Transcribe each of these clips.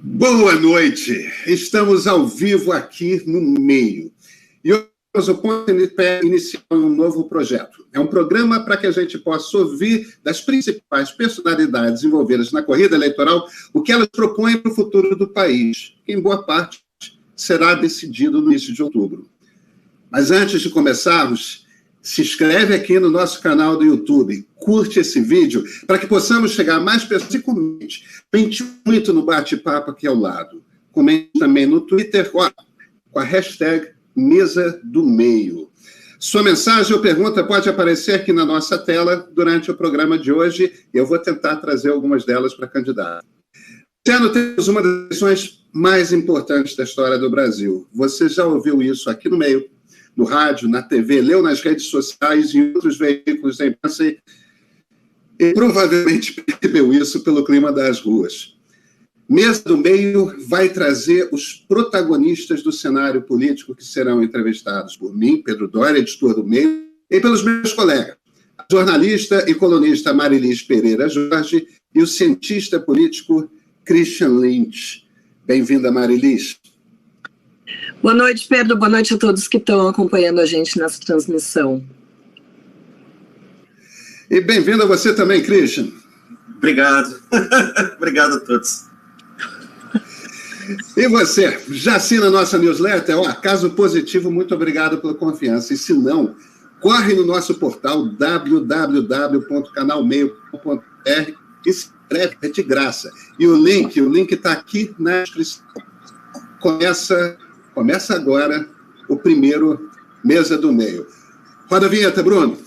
Boa noite, estamos ao vivo aqui no meio. E hoje o ponto inicial um novo projeto. É um programa para que a gente possa ouvir das principais personalidades envolvidas na corrida eleitoral o que elas propõem para o futuro do país, que em boa parte será decidido no início de outubro. Mas antes de começarmos, se inscreve aqui no nosso canal do YouTube, curte esse vídeo para que possamos chegar a mais pessoas e comente. Comente muito no bate-papo aqui ao lado. Comente também no Twitter com a hashtag Mesa do Meio. Sua mensagem ou pergunta pode aparecer aqui na nossa tela durante o programa de hoje e eu vou tentar trazer algumas delas para a candidata. Esse ano temos uma das eleições mais importantes da história do Brasil. Você já ouviu isso aqui no meio, no rádio, na TV, leu nas redes sociais e em outros veículos da imprensa e provavelmente percebeu isso pelo clima das ruas. Mesa do Meio vai trazer os protagonistas do cenário político que serão entrevistados por mim, Pedro Doria, editor do Meio, e pelos meus colegas, a jornalista e colunista Marilis Pereira Jorge e o cientista político Christian Lynch. Bem-vinda, Marilis. Boa noite, Pedro. Boa noite a todos que estão acompanhando a gente nessa transmissão. E bem-vindo a você também, Christian. Obrigado. Obrigado a todos. E você, já assina a nossa newsletter? Caso positivo, muito obrigado pela confiança. E se não, corre no nosso portal www.canalmeio.br e se inscreve, é de graça. E o link está aqui na descrição. Começa agora o primeiro Mesa do Meio. Roda a vinheta, Bruno.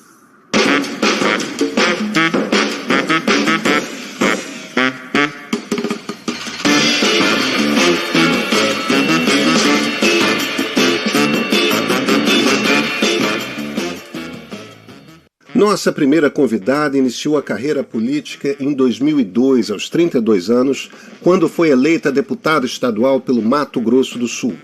Nossa primeira convidada iniciou a carreira política em 2002, aos 32 anos, quando foi eleita deputada estadual pelo Mato Grosso do Sul.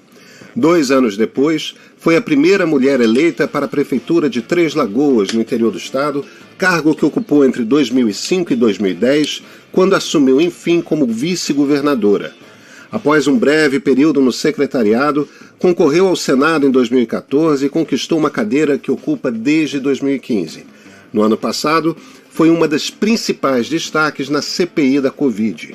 2 anos depois, foi a primeira mulher eleita para a Prefeitura de Três Lagoas, no interior do estado, cargo que ocupou entre 2005 e 2010, quando assumiu, enfim, como vice-governadora. Após um breve período no secretariado, concorreu ao Senado em 2014 e conquistou uma cadeira que ocupa desde 2015. No ano passado, foi uma das principais destaques na CPI da Covid.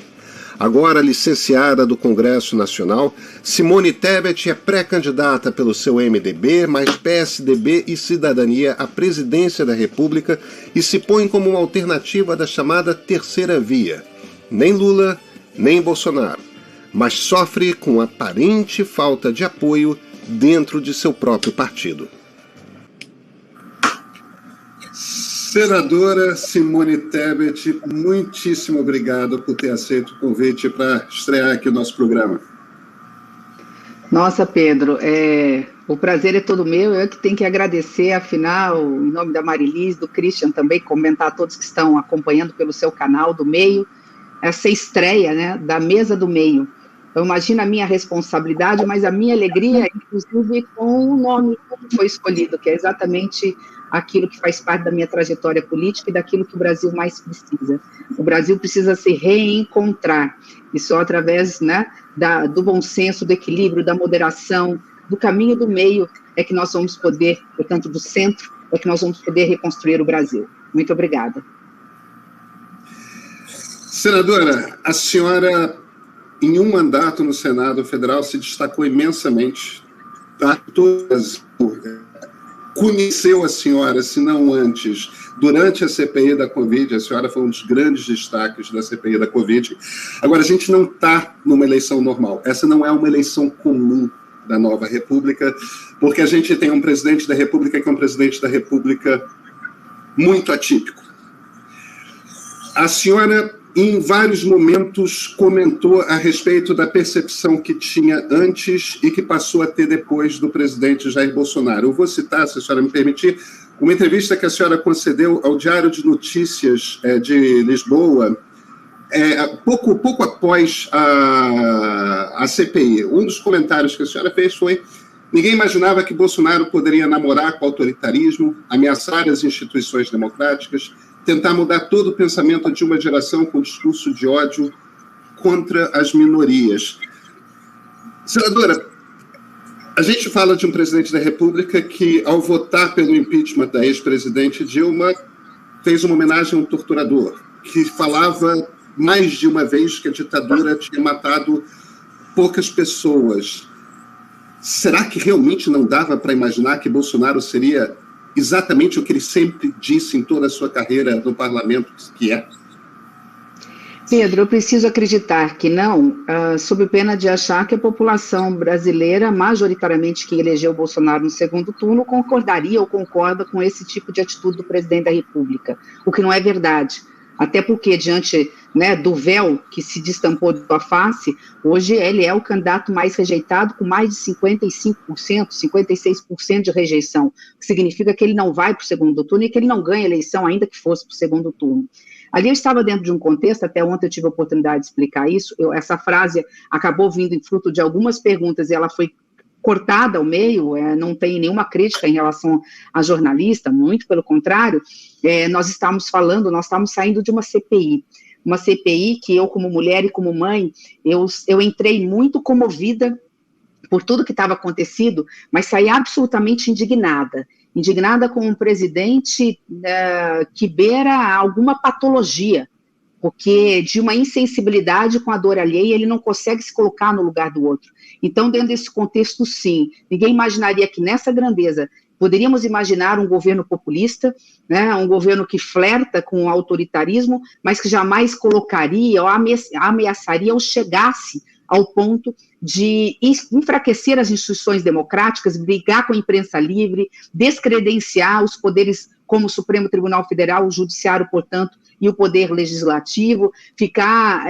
Agora licenciada do Congresso Nacional, Simone Tebet é pré-candidata pelo seu MDB, mais PSDB e Cidadania à presidência da República e se põe como uma alternativa da chamada terceira via. Nem Lula, nem Bolsonaro, mas sofre com aparente falta de apoio dentro de seu próprio partido. Senadora Simone Tebet, muitíssimo obrigado por ter aceito o convite para estrear aqui o nosso programa. Nossa, Pedro, o prazer é todo meu, eu que tenho que agradecer, afinal, em nome da Marilis, do Christian também, comentar a todos que estão acompanhando pelo seu canal do Meio, essa estreia, né, da Mesa do Meio. Então, imagina a minha responsabilidade, mas a minha alegria, inclusive, com o nome que foi escolhido, que é exatamente aquilo que faz parte da minha trajetória política e daquilo que o Brasil mais precisa. O Brasil precisa se reencontrar, e só através, né, do bom senso, do equilíbrio, da moderação, do caminho do meio, é que nós vamos poder, portanto, do centro, é que nós vamos poder reconstruir o Brasil. Muito obrigada. Senadora, a senhora, em um mandato no Senado Federal, se destacou imensamente. Conheceu a senhora, se não antes, durante a CPI da Covid, a senhora foi um dos grandes destaques da CPI da Covid. Agora, a gente não está numa eleição normal. Essa não é uma eleição comum da nova República, porque a gente tem um presidente da República que é um presidente da República muito atípico. A senhora, em vários momentos, comentou a respeito da percepção que tinha antes e que passou a ter depois do presidente Jair Bolsonaro. Eu vou citar, se a senhora me permitir, uma entrevista que a senhora concedeu ao Diário de Notícias de Lisboa, pouco após a CPI. Um dos comentários que a senhora fez foi: ninguém imaginava que Bolsonaro poderia namorar com o autoritarismo, ameaçar as instituições democráticas, tentar mudar todo o pensamento de uma geração com discurso de ódio contra as minorias. Senadora, a gente fala de um presidente da República que, ao votar pelo impeachment da ex-presidente Dilma, fez uma homenagem a um torturador, que falava mais de uma vez que a ditadura tinha matado poucas pessoas. Será que realmente não dava para imaginar que Bolsonaro seria exatamente o que ele sempre disse em toda a sua carreira no parlamento, que é? Pedro, eu preciso acreditar que não, sob pena de achar que a população brasileira, majoritariamente que elegeu Bolsonaro no segundo turno, concordaria ou concorda com esse tipo de atitude do presidente da República, o que não é verdade. Até porque, diante, né, do véu que se destampou de sua face, hoje ele é o candidato mais rejeitado, com mais de 55%, 56% de rejeição, o que significa que ele não vai para o segundo turno e que ele não ganha a eleição, ainda que fosse para o segundo turno. Ali eu estava dentro de um contexto, até ontem eu tive a oportunidade de explicar isso, essa frase acabou vindo em fruto de algumas perguntas e ela foi cortada ao meio, não tem nenhuma crítica em relação a jornalista, muito pelo contrário, nós estamos saindo de uma CPI que eu como mulher e como mãe, eu entrei muito comovida por tudo que estava acontecido, mas saí absolutamente indignada com um presidente que beira alguma patologia, porque de uma insensibilidade com a dor alheia, ele não consegue se colocar no lugar do outro. Então, dentro desse contexto, sim, ninguém imaginaria que nessa grandeza poderíamos imaginar um governo populista, né, um governo que flerta com o autoritarismo, mas que jamais colocaria ou ameaçaria ou chegasse ao ponto de enfraquecer as instituições democráticas, brigar com a imprensa livre, descredenciar os poderes como o Supremo Tribunal Federal, o Judiciário, portanto, e o Poder Legislativo, ficar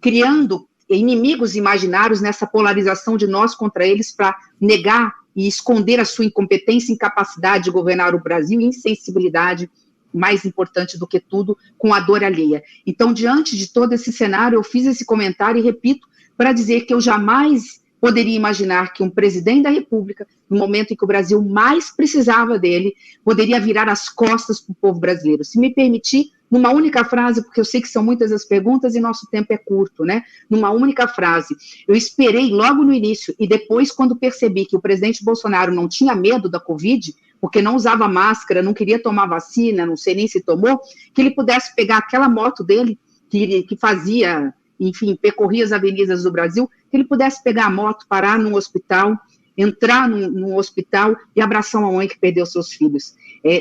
criando inimigos imaginários nessa polarização de nós contra eles para negar e esconder a sua incompetência e incapacidade de governar o Brasil e insensibilidade, mais importante do que tudo, com a dor alheia. Então, diante de todo esse cenário, eu fiz esse comentário e repito, para dizer que eu jamais poderia imaginar que um presidente da República, no momento em que o Brasil mais precisava dele, poderia virar as costas para o povo brasileiro. Se me permitir, numa única frase, porque eu sei que são muitas as perguntas e nosso tempo é curto, né? Numa única frase, eu esperei logo no início e depois, quando percebi que o presidente Bolsonaro não tinha medo da Covid, porque não usava máscara, não queria tomar vacina, não sei nem se tomou, que ele pudesse pegar aquela moto dele, que fazia, enfim, percorria as avenidas do Brasil, que ele pudesse pegar a moto, parar num hospital, entrar num hospital e abraçar uma mãe que perdeu seus filhos.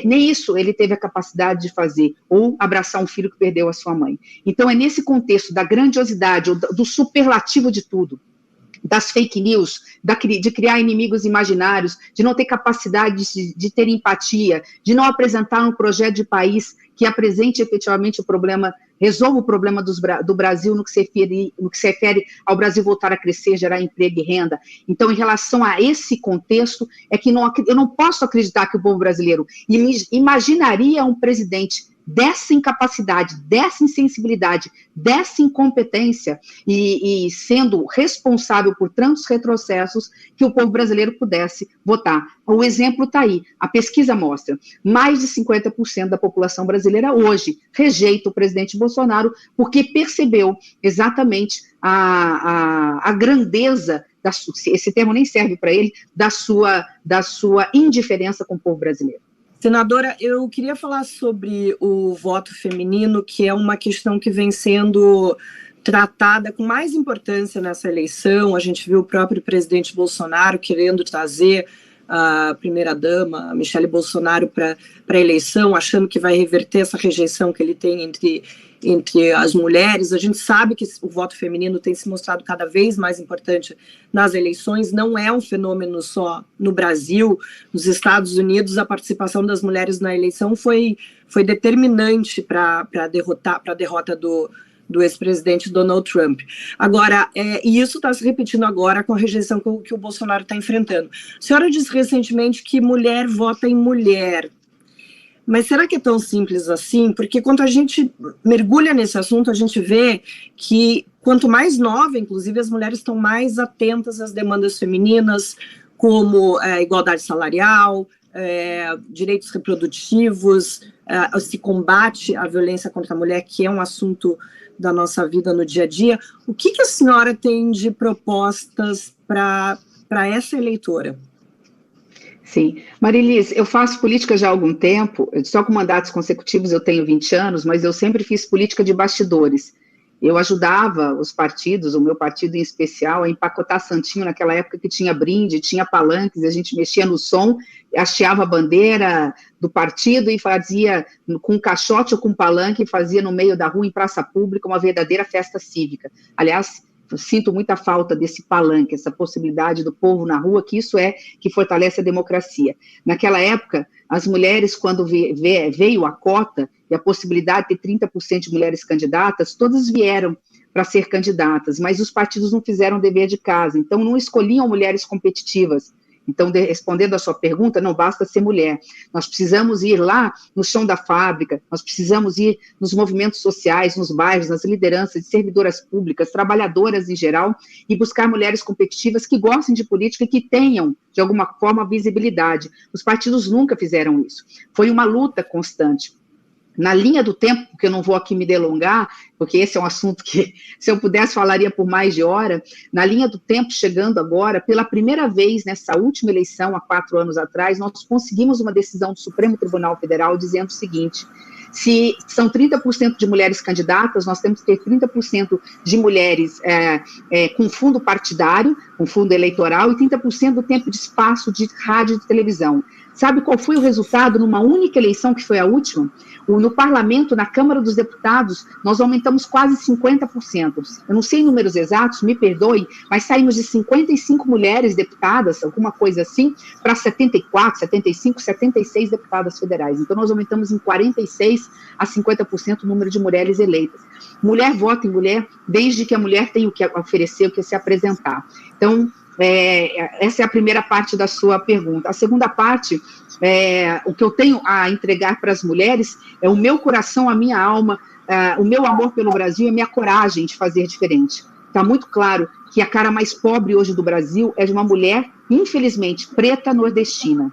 Nem isso ele teve a capacidade de fazer, ou abraçar um filho que perdeu a sua mãe. Então, é nesse contexto da grandiosidade, do superlativo de tudo, das fake news, de criar inimigos imaginários, de não ter capacidade de ter empatia, de não apresentar um projeto de país que apresente efetivamente o problema, resolva o problema do Brasil no que se refere ao Brasil voltar a crescer, gerar emprego e renda. Então, em relação a esse contexto, é que eu não posso acreditar que o povo brasileiro imaginaria um presidente dessa incapacidade, dessa insensibilidade, dessa incompetência e sendo responsável por tantos retrocessos que o povo brasileiro pudesse votar. O exemplo está aí, a pesquisa mostra, mais de 50% da população brasileira hoje rejeita o presidente Bolsonaro porque percebeu exatamente a grandeza, esse termo nem serve para ele, da sua indiferença com o povo brasileiro. Senadora, eu queria falar sobre o voto feminino, que é uma questão que vem sendo tratada com mais importância nessa eleição. A gente viu o próprio presidente Bolsonaro querendo trazer a primeira-dama, a Michele Bolsonaro, para a eleição, achando que vai reverter essa rejeição que ele tem entre as mulheres. A gente sabe que o voto feminino tem se mostrado cada vez mais importante nas eleições, não é um fenômeno só no Brasil. Nos Estados Unidos, a participação das mulheres na eleição foi determinante para a derrota do ex-presidente Donald Trump. Agora, e isso está se repetindo agora com a rejeição que o Bolsonaro está enfrentando. A senhora disse recentemente que mulher vota em mulher. Mas será que é tão simples assim? Porque quando a gente mergulha nesse assunto, a gente vê que quanto mais nova, inclusive, as mulheres estão mais atentas às demandas femininas, como igualdade salarial, direitos reprodutivos, se combate a violência contra a mulher, que é um assunto da nossa vida no dia a dia. O que a senhora tem de propostas para essa eleitora? Sim. Marilis, eu faço política já há algum tempo, só com mandatos consecutivos eu tenho 20 anos, mas eu sempre fiz política de bastidores. Eu ajudava os partidos, o meu partido em especial, a empacotar santinho naquela época que tinha brinde, tinha palanques, a gente mexia no som, hasteava a bandeira do partido e fazia com caixote ou com palanque, fazia no meio da rua, em praça pública, uma verdadeira festa cívica. Aliás, eu sinto muita falta desse palanque, essa possibilidade do povo na rua, que isso é que fortalece a democracia. Naquela época, as mulheres, quando veio a cota e a possibilidade de ter 30% de mulheres candidatas, todas vieram para ser candidatas, mas os partidos não fizeram o dever de casa, então não escolhiam mulheres competitivas. Então, respondendo à sua pergunta, não basta ser mulher. Nós precisamos ir lá no chão da fábrica, nós precisamos ir nos movimentos sociais, nos bairros, nas lideranças de servidoras públicas, trabalhadoras em geral, e buscar mulheres competitivas que gostem de política e que tenham, de alguma forma, visibilidade. Os partidos nunca fizeram isso. Foi uma luta constante. Na linha do tempo, porque eu não vou aqui me delongar, porque esse é um assunto que, se eu pudesse, falaria por mais de hora, na linha do tempo, chegando agora, pela primeira vez nessa última eleição, há 4 anos atrás, nós conseguimos uma decisão do Supremo Tribunal Federal dizendo o seguinte: se são 30% de mulheres candidatas, nós temos que ter 30% de mulheres com fundo partidário, com fundo eleitoral, e 30% do tempo de espaço de rádio e de televisão. Sabe qual foi o resultado numa única eleição, que foi a última? No parlamento, na Câmara dos Deputados, nós aumentamos quase 50%. Eu não sei números exatos, me perdoem, mas saímos de 55 mulheres deputadas, alguma coisa assim, para 74, 75, 76 deputadas federais. Então, nós aumentamos em 46 a 50% o número de mulheres eleitas. Mulher vota em mulher, desde que a mulher tenha o que oferecer, o que se apresentar. Então, essa é a primeira parte da sua pergunta. A segunda parte, o que eu tenho a entregar para as mulheres é o meu coração, a minha alma, o meu amor pelo Brasil e a minha coragem de fazer diferente. Está muito claro que a cara mais pobre hoje do Brasil é de uma mulher, infelizmente, preta nordestina.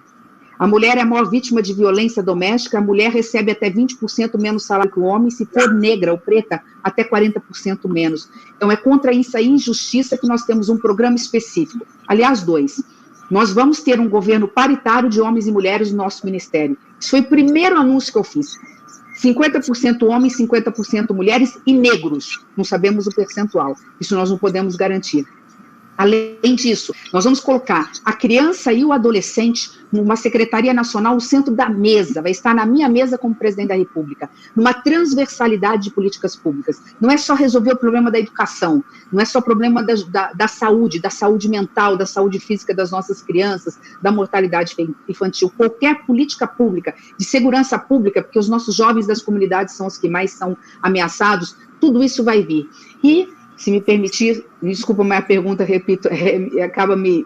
A mulher é a maior vítima de violência doméstica, a mulher recebe até 20% menos salário que o homem, se for negra ou preta, até 40% menos. Então, é contra isso a injustiça que nós temos um programa específico. Aliás, 2. Nós vamos ter um governo paritário de homens e mulheres no nosso ministério. Isso foi o primeiro anúncio que eu fiz. 50% homens, 50% mulheres e negros. Não sabemos o percentual. Isso nós não podemos garantir. Além disso, nós vamos colocar a criança e o adolescente numa Secretaria Nacional no centro da mesa, vai estar na minha mesa como presidente da República, numa transversalidade de políticas públicas. Não é só resolver o problema da educação, não é só o problema da saúde mental, da saúde física das nossas crianças, da mortalidade infantil. Qualquer política pública, de segurança pública, porque os nossos jovens das comunidades são os que mais são ameaçados, tudo isso vai vir. E, se me permitir, desculpa, mas a pergunta, repito, acaba me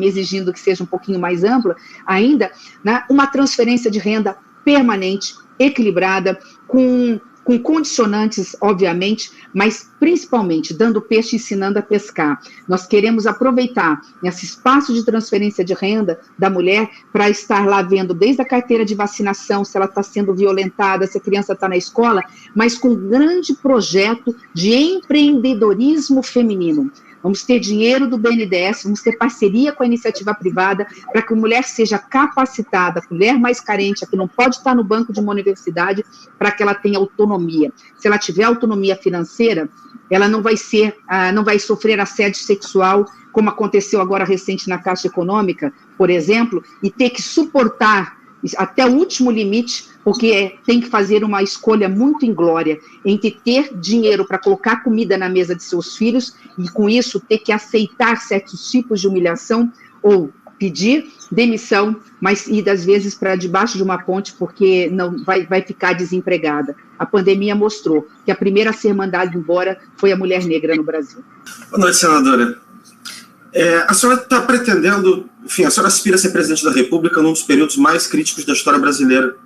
exigindo que seja um pouquinho mais ampla, ainda, né, uma transferência de renda permanente, equilibrada, com condicionantes, obviamente, mas principalmente dando peixe e ensinando a pescar. Nós queremos aproveitar esse espaço de transferência de renda da mulher para estar lá vendo desde a carteira de vacinação, se ela está sendo violentada, se a criança está na escola, mas com um grande projeto de empreendedorismo feminino. Vamos ter dinheiro do BNDES, vamos ter parceria com a iniciativa privada para que a mulher seja capacitada, a mulher mais carente, a que não pode estar no banco de uma universidade, para que ela tenha autonomia. Se ela tiver autonomia financeira, ela não vai sofrer assédio sexual, como aconteceu agora recente na Caixa Econômica, por exemplo, e ter que suportar até o último limite, porque tem que fazer uma escolha muito inglória entre ter dinheiro para colocar comida na mesa de seus filhos e, com isso, ter que aceitar certos tipos de humilhação ou pedir demissão, mas ir, às vezes, para debaixo de uma ponte porque não vai ficar desempregada. A pandemia mostrou que a primeira a ser mandada embora foi a mulher negra no Brasil. Boa noite, senadora. A senhora está pretendendo, enfim, a senhora aspira a ser presidente da República num dos períodos mais críticos da história brasileira.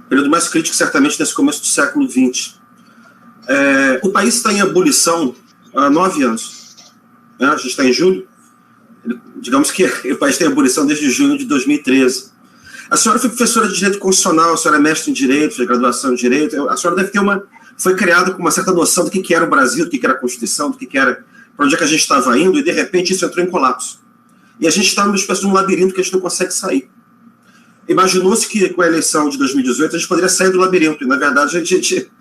Período mais crítico, certamente, nesse começo do século XX. O país está em ebulição há 9 anos. A gente está em julho. Digamos que o país tem ebulição desde junho de 2013. A senhora foi professora de Direito Constitucional, a senhora é mestre em Direito, fez graduação em Direito. A senhora deve ter uma foi criado com uma certa noção do que era o Brasil, do que era a Constituição, do que era, para onde é que a gente estava indo, e de repente isso entrou em colapso. E a gente está numa espécie de um labirinto que a gente não consegue sair. Imaginou-se que com a eleição de 2018 a gente poderia sair do labirinto, e na verdade a gente,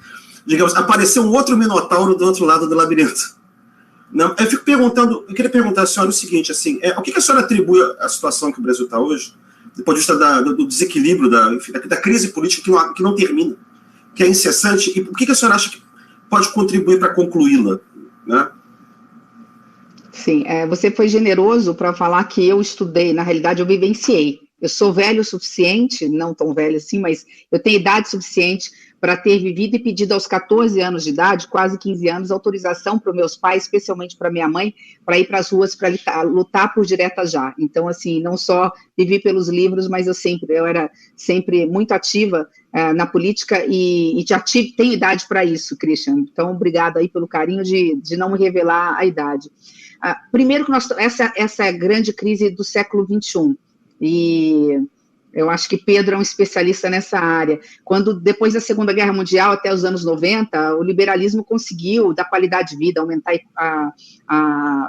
digamos, apareceu um outro minotauro do outro lado do labirinto. Não, eu queria perguntar à senhora o seguinte, assim, o que a senhora atribui à situação que o Brasil está hoje, do ponto de vista do desequilíbrio, da crise política que não termina, que é incessante, e o que a senhora acha que pode contribuir para concluí-la, né? Sim, você foi generoso para falar que eu estudei, na realidade eu vivenciei. Eu sou velho o suficiente, não tão velho assim, mas eu tenho idade suficiente para ter vivido e pedido aos 14 anos de idade, quase 15 anos, autorização para os meus pais, especialmente para minha mãe, para ir para as ruas para lutar por direta já. Então, assim, não só vivi pelos livros, mas eu era sempre muito ativa na política e tenho idade para isso, Christian. Então, obrigado aí pelo carinho de não me revelar a idade. Primeiro que essa é a grande crise do século XXI, e eu acho que Pedro é um especialista nessa área. Depois da Segunda Guerra Mundial, até os anos 90, o liberalismo conseguiu dar qualidade de vida, aumentar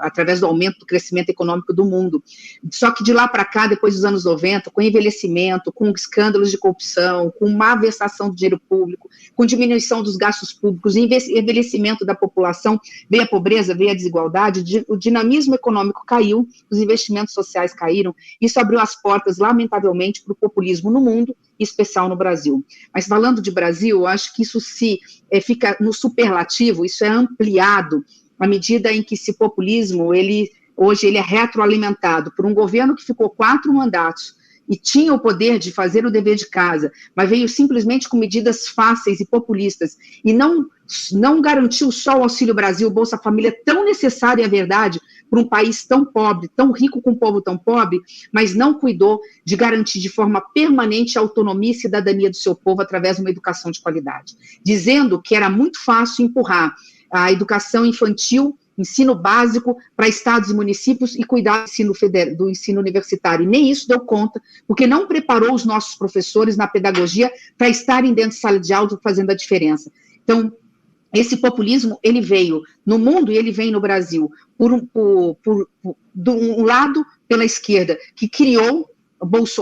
através do aumento do crescimento econômico do mundo. Só que de lá para cá, depois dos anos 90, com envelhecimento, com escândalos de corrupção, com má versação do dinheiro público, com diminuição dos gastos públicos, envelhecimento da população, veio a pobreza, veio a desigualdade, o dinamismo econômico caiu, os investimentos sociais caíram, isso abriu as portas, lamentavelmente, para o populismo no mundo, em especial no Brasil. Mas falando de Brasil, eu acho que isso fica no superlativo, isso é ampliado à medida em que esse populismo, hoje ele é retroalimentado por um governo que ficou 4 mandatos e tinha o poder de fazer o dever de casa, mas veio simplesmente com medidas fáceis e populistas, e não garantiu só o Auxílio Brasil, o Bolsa Família, tão necessário, é verdade, para um país tão pobre, tão rico com um povo tão pobre, mas não cuidou de garantir de forma permanente a autonomia e cidadania do seu povo através de uma educação de qualidade, dizendo que era muito fácil empurrar a educação infantil, ensino básico para estados e municípios e cuidar do ensino universitário. E nem isso deu conta, porque não preparou os nossos professores na pedagogia para estarem dentro de sala de aula fazendo a diferença. Então, esse populismo, ele veio no mundo e ele vem no Brasil, de um lado, pela esquerda, que criou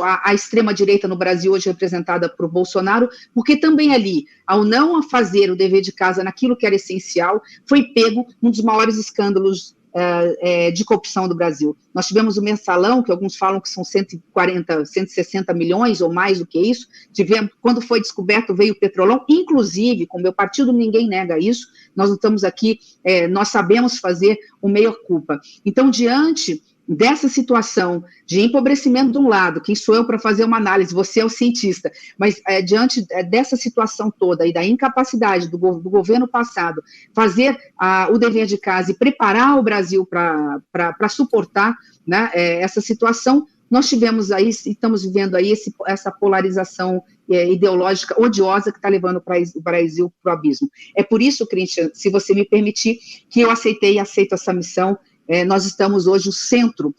a extrema-direita no Brasil, hoje representada por Bolsonaro, porque também ali, ao não fazer o dever de casa naquilo que era essencial, foi pego um dos maiores escândalos de corrupção do Brasil. Nós tivemos o mensalão, que alguns falam que são 140, 160 milhões ou mais do que isso. Quando foi descoberto, veio o Petrolão, inclusive, com o meu partido, ninguém nega isso, nós não estamos aqui, nós sabemos fazer o meia-culpa. Então, diante dessa situação de empobrecimento de um lado, quem sou eu para fazer uma análise, você é o cientista, mas diante dessa situação toda e da incapacidade do governo passado fazer o dever de casa e preparar o Brasil para suportar, né, essa situação, nós tivemos aí, estamos vivendo aí essa polarização ideológica odiosa que está levando o Brasil para o abismo. É por isso, Christian, se você me permitir, que eu aceito essa missão. Nós estamos hoje, o centro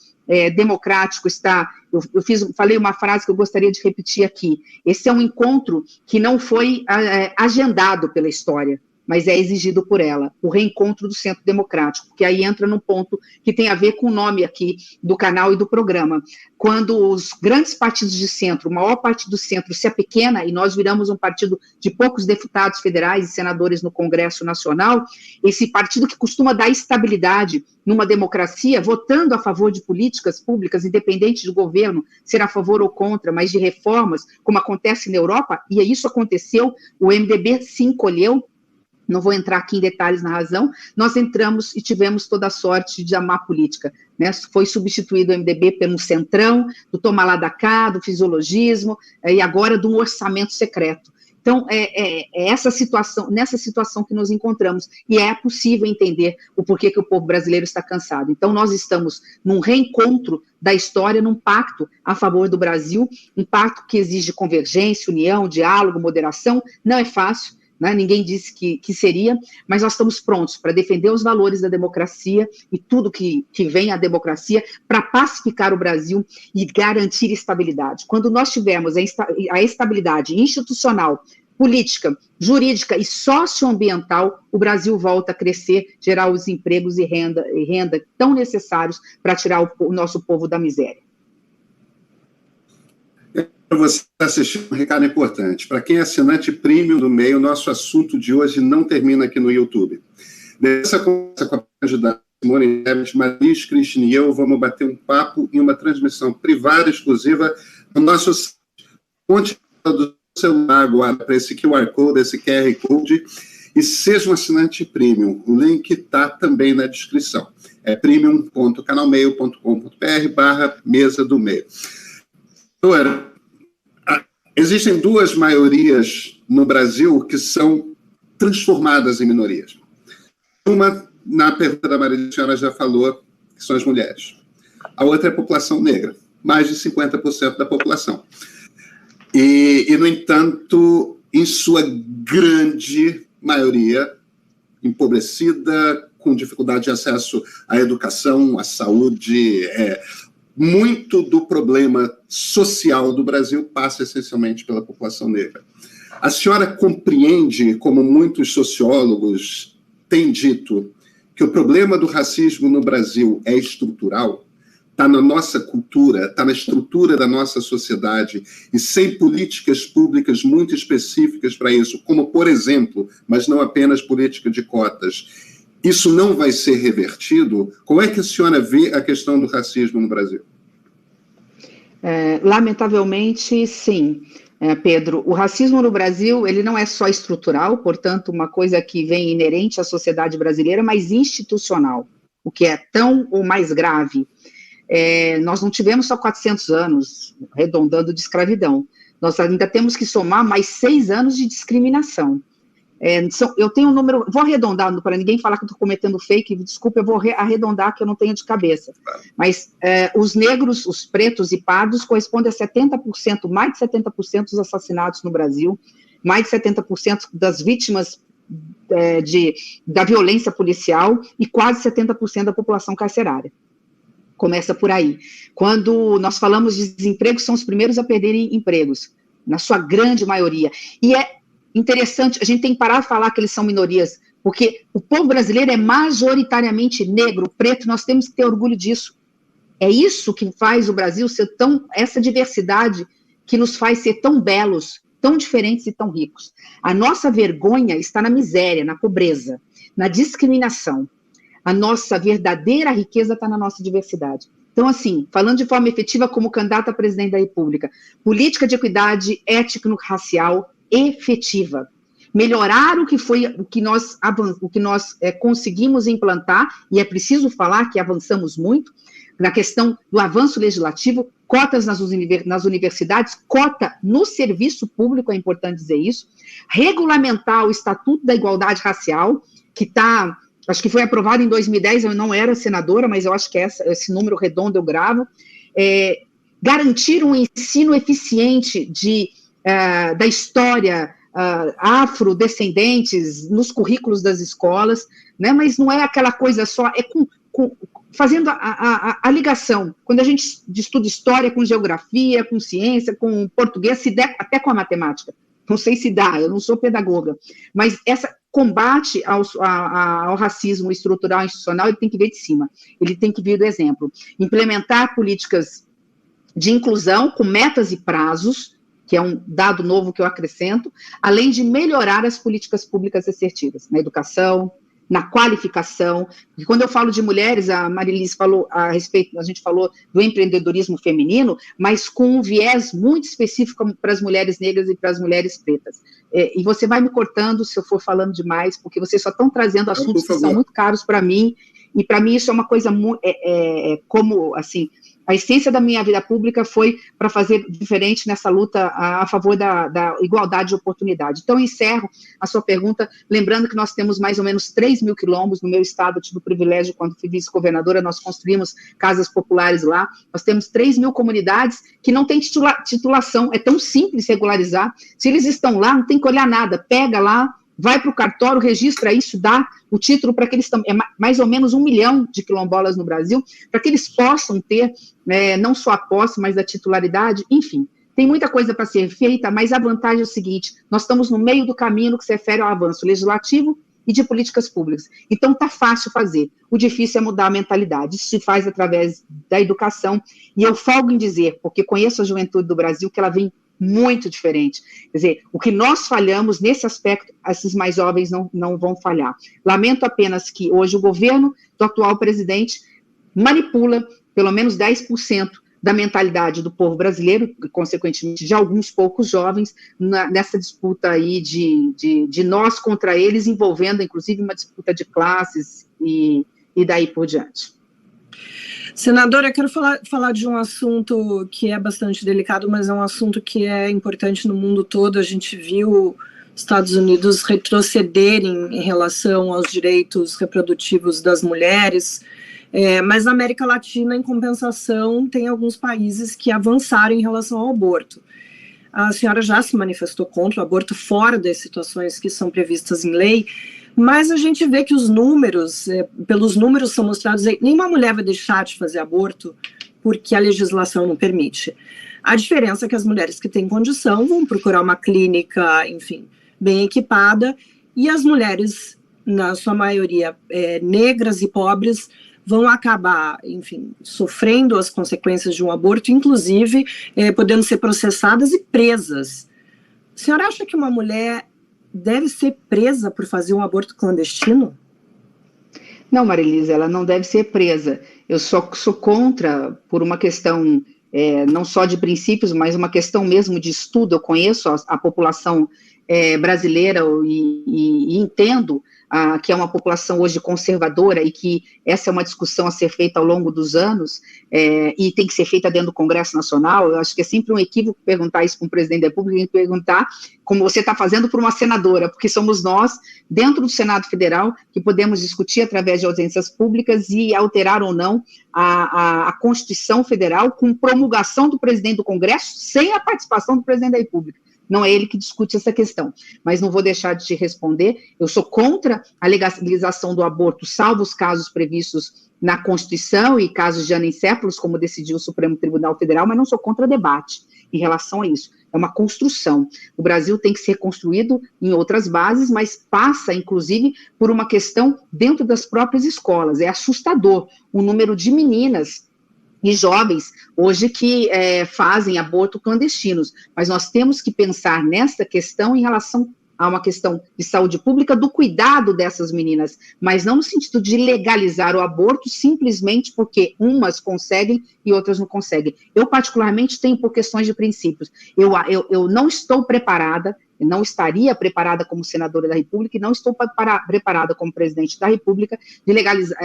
democrático está, falei uma frase que eu gostaria de repetir aqui, esse é um encontro que não foi agendado pela história, mas é exigido por ela, o reencontro do centro democrático, que aí entra num ponto que tem a ver com o nome aqui do canal e do programa. Quando os grandes partidos de centro, o maior partido do centro se apequena e nós viramos um partido de poucos deputados federais e senadores no Congresso Nacional, esse partido que costuma dar estabilidade numa democracia, votando a favor de políticas públicas, independente do governo, ser a favor ou contra, mas de reformas, como acontece na Europa, e isso aconteceu, o MDB se encolheu, não vou entrar aqui em detalhes na razão, nós entramos e tivemos toda a sorte de amar política, né? Foi substituído o MDB pelo centrão, do tomar lá da cá, do fisiologismo, e agora de um orçamento secreto. Então, nessa situação que nos encontramos, e é possível entender o porquê que o povo brasileiro está cansado. Então, nós estamos num reencontro da história, num pacto a favor do Brasil, um pacto que exige convergência, união, diálogo, moderação, não é fácil, né? Ninguém disse que seria, mas nós estamos prontos para defender os valores da democracia e tudo que vem à democracia para pacificar o Brasil e garantir estabilidade. Quando nós tivermos a estabilidade institucional, política, jurídica e socioambiental, o Brasil volta a crescer, gerar os empregos e renda tão necessários para tirar o nosso povo da miséria. Você assistiu, um recado importante. Para quem é assinante premium do MEI, o nosso assunto de hoje não termina aqui no YouTube. Dessa conversa com a candidata Simone Tebet, Marlies, Christian e eu vamos bater um papo em uma transmissão privada exclusiva no nosso site. Ponte do celular agora para esse QR Code, esse QR Code, e seja um assinante premium. O link está também na descrição. É premium.canalmeio.com.br/mesa do meio. Doutora, existem duas maiorias no Brasil que são transformadas em minorias. Uma, na pergunta da Maria, a senhora já falou, que são as mulheres. A outra é a população negra, mais de 50% da população. E, no entanto, em sua grande maioria, empobrecida, com dificuldade de acesso à educação, à saúde. Muito do problema social do Brasil passa essencialmente pela população negra. A senhora compreende, como muitos sociólogos têm dito, que o problema do racismo no Brasil é estrutural? Está na nossa cultura, está na estrutura da nossa sociedade, e sem políticas públicas muito específicas para isso, como, por exemplo, mas não apenas política de cotas, isso não vai ser revertido? Como é que a senhora vê a questão do racismo no Brasil? Lamentavelmente, sim, Pedro. O racismo no Brasil, ele não é só estrutural, portanto, uma coisa que vem inerente à sociedade brasileira, mas institucional, o que é tão ou mais grave. Nós não tivemos só 400 anos, arredondando, de escravidão. Nós ainda temos que somar mais 6 anos de discriminação. Eu tenho um número, vou arredondar, para ninguém falar que eu estou cometendo fake, desculpa, eu vou arredondar, que eu não tenho de cabeça. Mas os negros, os pretos e pardos correspondem a 70%, mais de 70% dos assassinatos no Brasil, mais de 70% das vítimas da violência policial e quase 70% da população carcerária. Começa por aí. Quando nós falamos de desemprego, são os primeiros a perderem empregos, na sua grande maioria. E é interessante, a gente tem que parar de falar que eles são minorias, porque o povo brasileiro é majoritariamente negro, preto, nós temos que ter orgulho disso. É isso que faz o Brasil ser essa diversidade que nos faz ser tão belos, tão diferentes e tão ricos. A nossa vergonha está na miséria, na pobreza, na discriminação. A nossa verdadeira riqueza está na nossa diversidade. Então, assim, falando de forma efetiva como candidata a presidente da República, política de equidade étnico-racial efetiva. Melhorar o que nós conseguimos implantar, e é preciso falar que avançamos muito, na questão do avanço legislativo, cotas nas universidades, cota no serviço público, é importante dizer isso, regulamentar o Estatuto da Igualdade Racial, que está... Acho que foi aprovado em 2010, eu não era senadora, mas eu acho que esse número redondo eu gravo. Garantir um ensino eficiente da história afrodescendentes nos currículos das escolas, né? Mas não é aquela coisa só, fazendo a ligação. Quando a gente estuda história com geografia, com ciência, com português, se der, até com a matemática. Não sei se dá, eu não sou pedagoga, mas essa combate ao racismo estrutural e institucional, ele tem que vir de cima, ele tem que vir do exemplo. Implementar políticas de inclusão com metas e prazos, que é um dado novo que eu acrescento, além de melhorar as políticas públicas assertivas, na educação, na qualificação, e quando eu falo de mulheres, a Marlies falou a respeito, a gente falou do empreendedorismo feminino, mas com um viés muito específico para as mulheres negras e para as mulheres pretas. E você vai me cortando se eu for falando demais, porque vocês só estão trazendo assuntos que são muito caros para mim, e para mim isso é uma coisa como, assim, a essência da minha vida pública foi para fazer diferente nessa luta a favor da igualdade de oportunidade. Então, eu encerro a sua pergunta, lembrando que nós temos mais ou menos 3 mil quilombos no meu estado. Eu tive o privilégio, quando fui vice-governadora, nós construímos casas populares lá. Nós temos 3 mil comunidades que não têm titulação. É tão simples regularizar. Se eles estão lá, não tem que olhar nada. Pega lá, vai para o cartório, registra isso, dá o título para que eles mais ou menos 1 milhão de quilombolas no Brasil, para que eles possam ter não só a posse, mas a titularidade, enfim. tem muita coisa para ser feita, mas a vantagem é o seguinte, nós estamos no meio do caminho no que se refere ao avanço legislativo e de políticas públicas. Então, está fácil fazer. O difícil é mudar a mentalidade. Isso se faz através da educação. E eu folgo em dizer, porque conheço a juventude do Brasil, que ela vem muito diferente. Quer dizer, o que nós falhamos nesse aspecto, esses mais jovens não vão falhar. Lamento apenas que hoje o governo do atual presidente manipula pelo menos 10% da mentalidade do povo brasileiro, e, consequentemente, de alguns poucos jovens, nessa disputa aí de nós contra eles, envolvendo, inclusive, uma disputa de classes e daí por diante. Senadora, eu quero falar de um assunto que é bastante delicado, mas é um assunto que é importante no mundo todo. A gente viu os Estados Unidos retrocederem em relação aos direitos reprodutivos das mulheres, mas na América Latina, em compensação, tem alguns países que avançaram em relação ao aborto. A senhora já se manifestou contra o aborto fora das situações que são previstas em lei, mas a gente vê que os números, pelos números são mostrados aí, nenhuma mulher vai deixar de fazer aborto porque a legislação não permite. A diferença é que as mulheres que têm condição vão procurar uma clínica, enfim, bem equipada, e as mulheres, na sua maioria negras e pobres, vão acabar, enfim, sofrendo as consequências de um aborto, inclusive podendo ser processadas e presas. A senhora acha que uma mulher deve ser presa por fazer um aborto clandestino? Não, Marilisa, ela não deve ser presa. Eu sou contra, por uma questão não só de princípios, mas uma questão mesmo de estudo. Eu conheço a população brasileira e entendo que é uma população hoje conservadora e que essa é uma discussão a ser feita ao longo dos anos e tem que ser feita dentro do Congresso Nacional. Eu acho que é sempre um equívoco perguntar isso para um presidente da República e perguntar como você está fazendo para uma senadora, porque somos nós, dentro do Senado Federal, que podemos discutir através de audiências públicas e alterar ou não a Constituição Federal com promulgação do presidente do Congresso sem a participação do presidente da República. Não é ele que discute essa questão, mas não vou deixar de te responder. Eu sou contra a legalização do aborto, salvo os casos previstos na Constituição e casos de anencéfalos, como decidiu o Supremo Tribunal Federal, mas não sou contra debate em relação a isso. É uma construção. O Brasil tem que ser construído em outras bases, mas passa, inclusive, por uma questão dentro das próprias escolas. É assustador o número de meninas e jovens, hoje, que fazem aborto clandestinos. Mas nós temos que pensar nessa questão em relação a uma questão de saúde pública, do cuidado dessas meninas, mas não no sentido de legalizar o aborto simplesmente porque umas conseguem e outras não conseguem. Eu, particularmente, tenho por questões de princípios. Eu não estou preparada, não estaria preparada como senadora da República e não estou preparada como presidente da República de legalizar,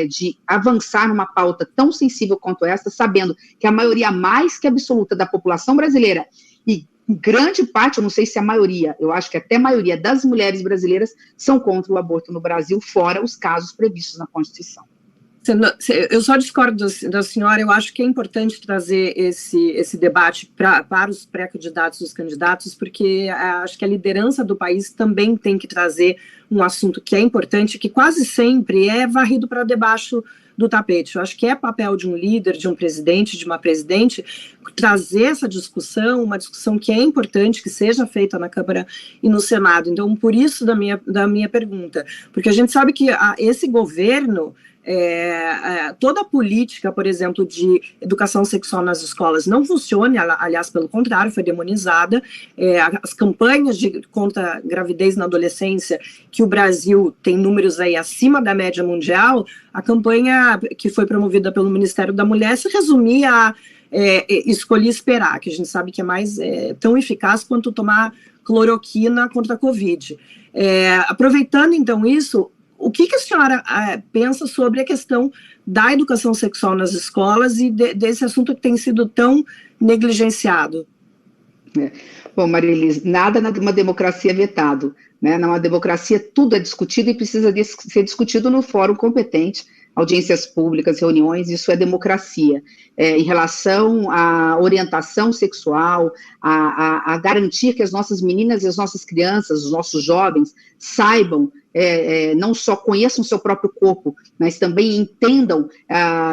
de avançar numa pauta tão sensível quanto essa, sabendo que a maioria mais que absoluta da população brasileira e grande parte, eu não sei se a maioria, eu acho que até a maioria das mulheres brasileiras são contra o aborto no Brasil, fora os casos previstos na Constituição. Eu só discordo da senhora. Eu acho que é importante trazer esse debate para os pré-candidatos e os candidatos, porque acho que a liderança do país também tem que trazer um assunto que é importante, que quase sempre é varrido para debaixo do tapete. Eu acho que é papel de um líder, de um presidente, de uma presidente, trazer essa discussão, uma discussão que é importante, que seja feita na Câmara e no Senado. Então, por isso da minha pergunta, porque a gente sabe que esse governo, toda a política, por exemplo, de educação sexual nas escolas não funciona, aliás, pelo contrário, foi demonizada. As campanhas contra a gravidez na adolescência, que o Brasil tem números aí acima da média mundial, a campanha que foi promovida pelo Ministério da Mulher se resumia a escolher esperar, que a gente sabe que é mais tão eficaz quanto tomar cloroquina contra a Covid. Aproveitando, então, isso, o que a senhora pensa sobre a questão da educação sexual nas escolas e desse assunto que tem sido tão negligenciado? Bom, Marilis, nada numa democracia é vetado, né? Numa democracia tudo é discutido e precisa ser discutido no fórum competente, audiências públicas, reuniões, isso é democracia. Em relação à orientação sexual, a garantir que as nossas meninas e as nossas crianças, os nossos jovens, saibam, não só conheçam o seu próprio corpo, mas também entendam,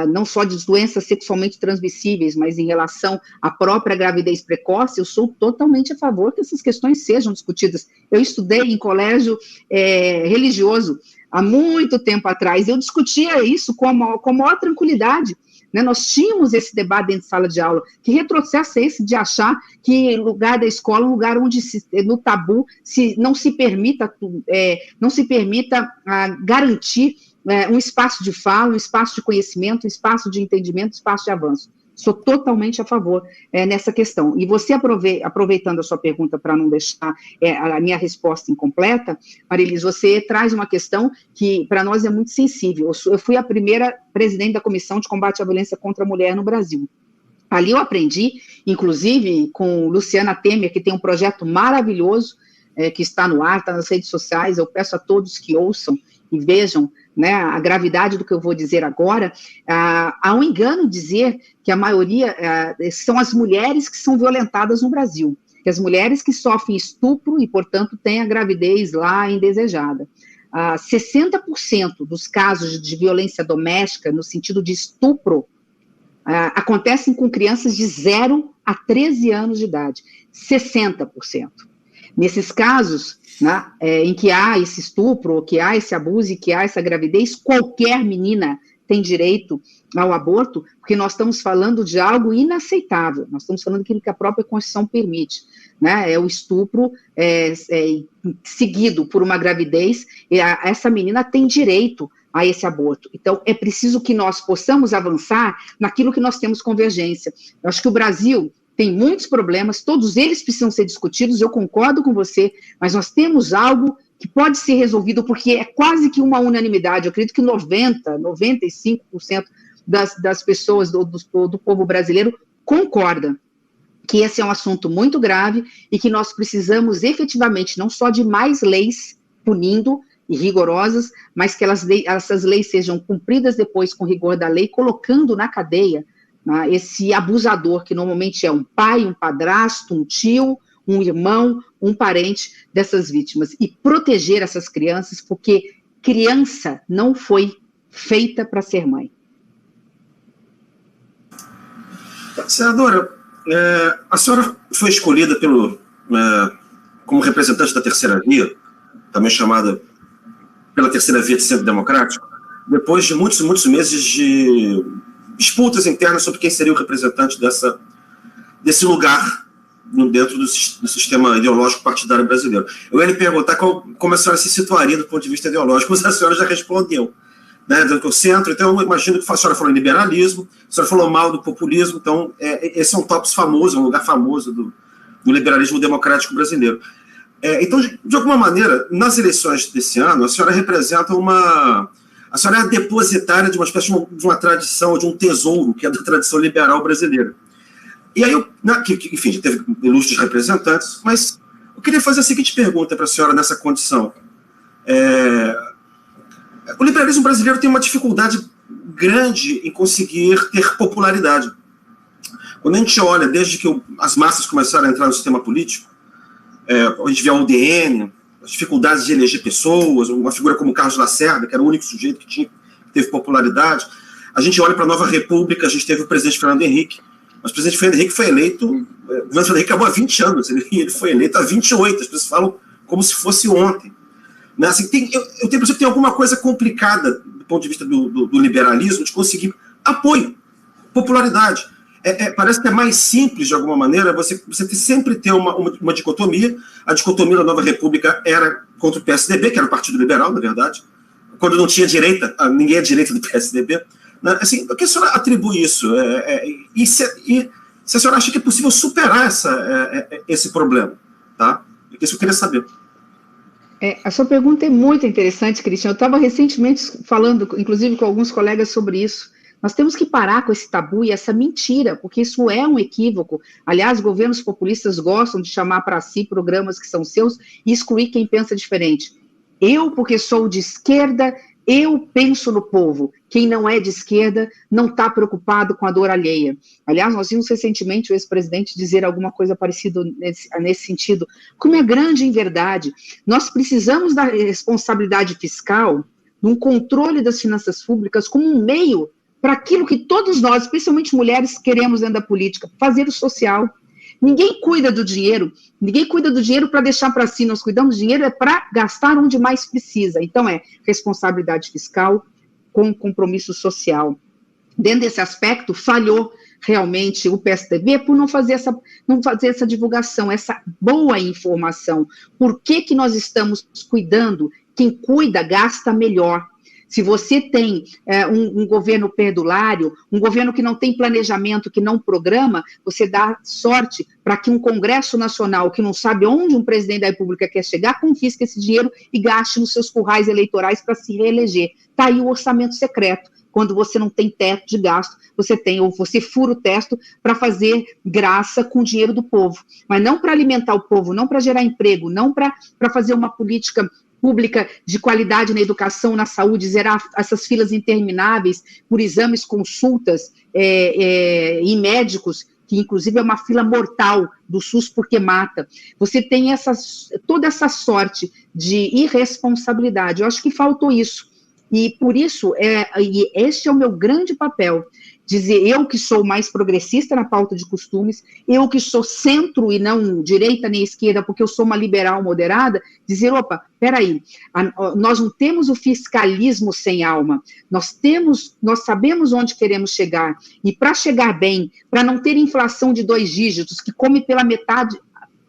não só de doenças sexualmente transmissíveis, mas em relação à própria gravidez precoce, eu sou totalmente a favor que essas questões sejam discutidas. Eu estudei em colégio religioso, há muito tempo atrás, eu discutia isso com a maior tranquilidade, né? Nós tínhamos esse debate dentro de sala de aula. Que retrocesso é esse de achar que lugar da escola é um lugar onde, no tabu, não se permita garantir um espaço de fala, um espaço de conhecimento, um espaço de entendimento, um espaço de avanço. Sou totalmente a favor nessa questão. E você, aproveitando a sua pergunta para não deixar a minha resposta incompleta, Marilis, você traz uma questão que para nós é muito sensível. Eu fui a primeira presidente da Comissão de Combate à Violência contra a Mulher no Brasil. Ali eu aprendi, inclusive, com Luciana Temer, que tem um projeto maravilhoso, que está no ar, está nas redes sociais. Eu peço a todos que ouçam e vejam, né, a gravidade do que eu vou dizer agora. Há um engano dizer que a maioria são as mulheres que são violentadas no Brasil, que as mulheres que sofrem estupro e, portanto, têm a gravidez lá indesejada. 60% dos casos de violência doméstica, no sentido de estupro, acontecem com crianças de 0 a 13 anos de idade, 60%. Nesses casos, né, em que há esse estupro, que há esse abuso e que há essa gravidez, qualquer menina tem direito ao aborto, porque nós estamos falando de algo inaceitável, nós estamos falando daquilo que a própria Constituição permite, né, é o estupro seguido por uma gravidez, e essa menina tem direito a esse aborto. Então, é preciso que nós possamos avançar naquilo que nós temos convergência. Eu acho que o Brasil tem muitos problemas, todos eles precisam ser discutidos, eu concordo com você, mas nós temos algo que pode ser resolvido, porque é quase que uma unanimidade, eu acredito que 95% das pessoas do povo brasileiro concorda que esse é um assunto muito grave e que nós precisamos efetivamente não só de mais leis punindo e rigorosas, mas que essas leis sejam cumpridas depois com rigor da lei, colocando na cadeia esse abusador, que normalmente é um pai, um padrasto, um tio, um irmão, um parente dessas vítimas, e proteger essas crianças, porque criança não foi feita para ser mãe. Senadora, a senhora foi escolhida como representante da Terceira Via, também chamada pela Terceira Via de Centro Democrático, depois de muitos e muitos meses de disputas internas sobre quem seria o representante desse lugar dentro do sistema ideológico partidário brasileiro. Eu ia lhe perguntar como a senhora se situaria do ponto de vista ideológico, mas a senhora já respondeu, né, do centro. Então eu imagino que a senhora falou em liberalismo, a senhora falou mal do populismo, então esse é um tópico famoso, um lugar famoso do liberalismo democrático brasileiro. Então, de alguma maneira, nas eleições desse ano, a senhora representa a senhora é a depositária de uma espécie de uma tradição, de um tesouro, que é da tradição liberal brasileira. E aí, enfim, já teve ilustres representantes, mas eu queria fazer a seguinte pergunta para a senhora nessa condição. O liberalismo brasileiro tem uma dificuldade grande em conseguir ter popularidade. Quando a gente olha, desde que as massas começaram a entrar no sistema político, a gente vê a UDN, as dificuldades de eleger pessoas, uma figura como Carlos Lacerda, que era o único sujeito que teve popularidade. A gente olha para a Nova República, a gente teve o presidente Fernando Henrique, mas o presidente Fernando Henrique foi eleito, o Fernando Henrique acabou há 20 anos, ele foi eleito há 28, as pessoas falam como se fosse ontem. Né? Assim, eu tenho a impressão que tem alguma coisa complicada, do ponto de vista do liberalismo, de conseguir apoio, popularidade. Parece que é mais simples, de alguma maneira, você sempre ter uma dicotomia. A dicotomia da Nova República era contra o PSDB, que era o Partido Liberal, na verdade, quando não tinha direita, ninguém é direita do PSDB. Né? Assim, o que a senhora atribui isso? E se a senhora acha que é possível superar esse problema? Tá? É isso que eu queria saber. A sua pergunta é muito interessante, Cristian. Eu estava recentemente falando, inclusive, com alguns colegas sobre isso. Nós temos que parar com esse tabu e essa mentira, porque isso é um equívoco. Aliás, governos populistas gostam de chamar para si programas que são seus e excluir quem pensa diferente. Eu, porque sou de esquerda, Eu penso no povo. Quem não é de esquerda não está preocupado com a dor alheia. Aliás, nós vimos recentemente o ex-presidente dizer alguma coisa parecida nesse sentido. Como é grande em verdade. Nós precisamos da responsabilidade fiscal, de um controle das finanças públicas como um meio para aquilo que todos nós, especialmente mulheres, queremos dentro da política, fazer o social. Ninguém cuida do dinheiro para deixar para si, nós cuidamos do dinheiro para gastar onde mais precisa. Então, é responsabilidade fiscal com compromisso social. Dentro desse aspecto, falhou realmente o PSDB por não fazer essa divulgação, essa boa informação. Por que nós estamos cuidando? Quem cuida, gasta melhor. Se você tem um governo perdulário, um governo que não tem planejamento, que não programa, você dá sorte para que um Congresso Nacional, que não sabe onde um presidente da República quer chegar, confisque esse dinheiro e gaste nos seus currais eleitorais para se reeleger. Está aí o orçamento secreto. Quando você não tem teto de gasto, você fura o teto para fazer graça com o dinheiro do povo. Mas não para alimentar o povo, não para gerar emprego, não para fazer uma política pública de qualidade na educação, na saúde, zerar essas filas intermináveis por exames, consultas em médicos, que inclusive é uma fila mortal do SUS porque mata. Você tem toda essa sorte de irresponsabilidade. Eu acho que faltou isso. E por isso, este é o meu grande papel, dizer eu que sou mais progressista na pauta de costumes, eu que sou centro e não direita nem esquerda, porque eu sou uma liberal moderada, dizer, opa, peraí, nós não temos o fiscalismo sem alma, nós sabemos onde queremos chegar, e para chegar bem, para não ter inflação de 2 dígitos, que come pela metade,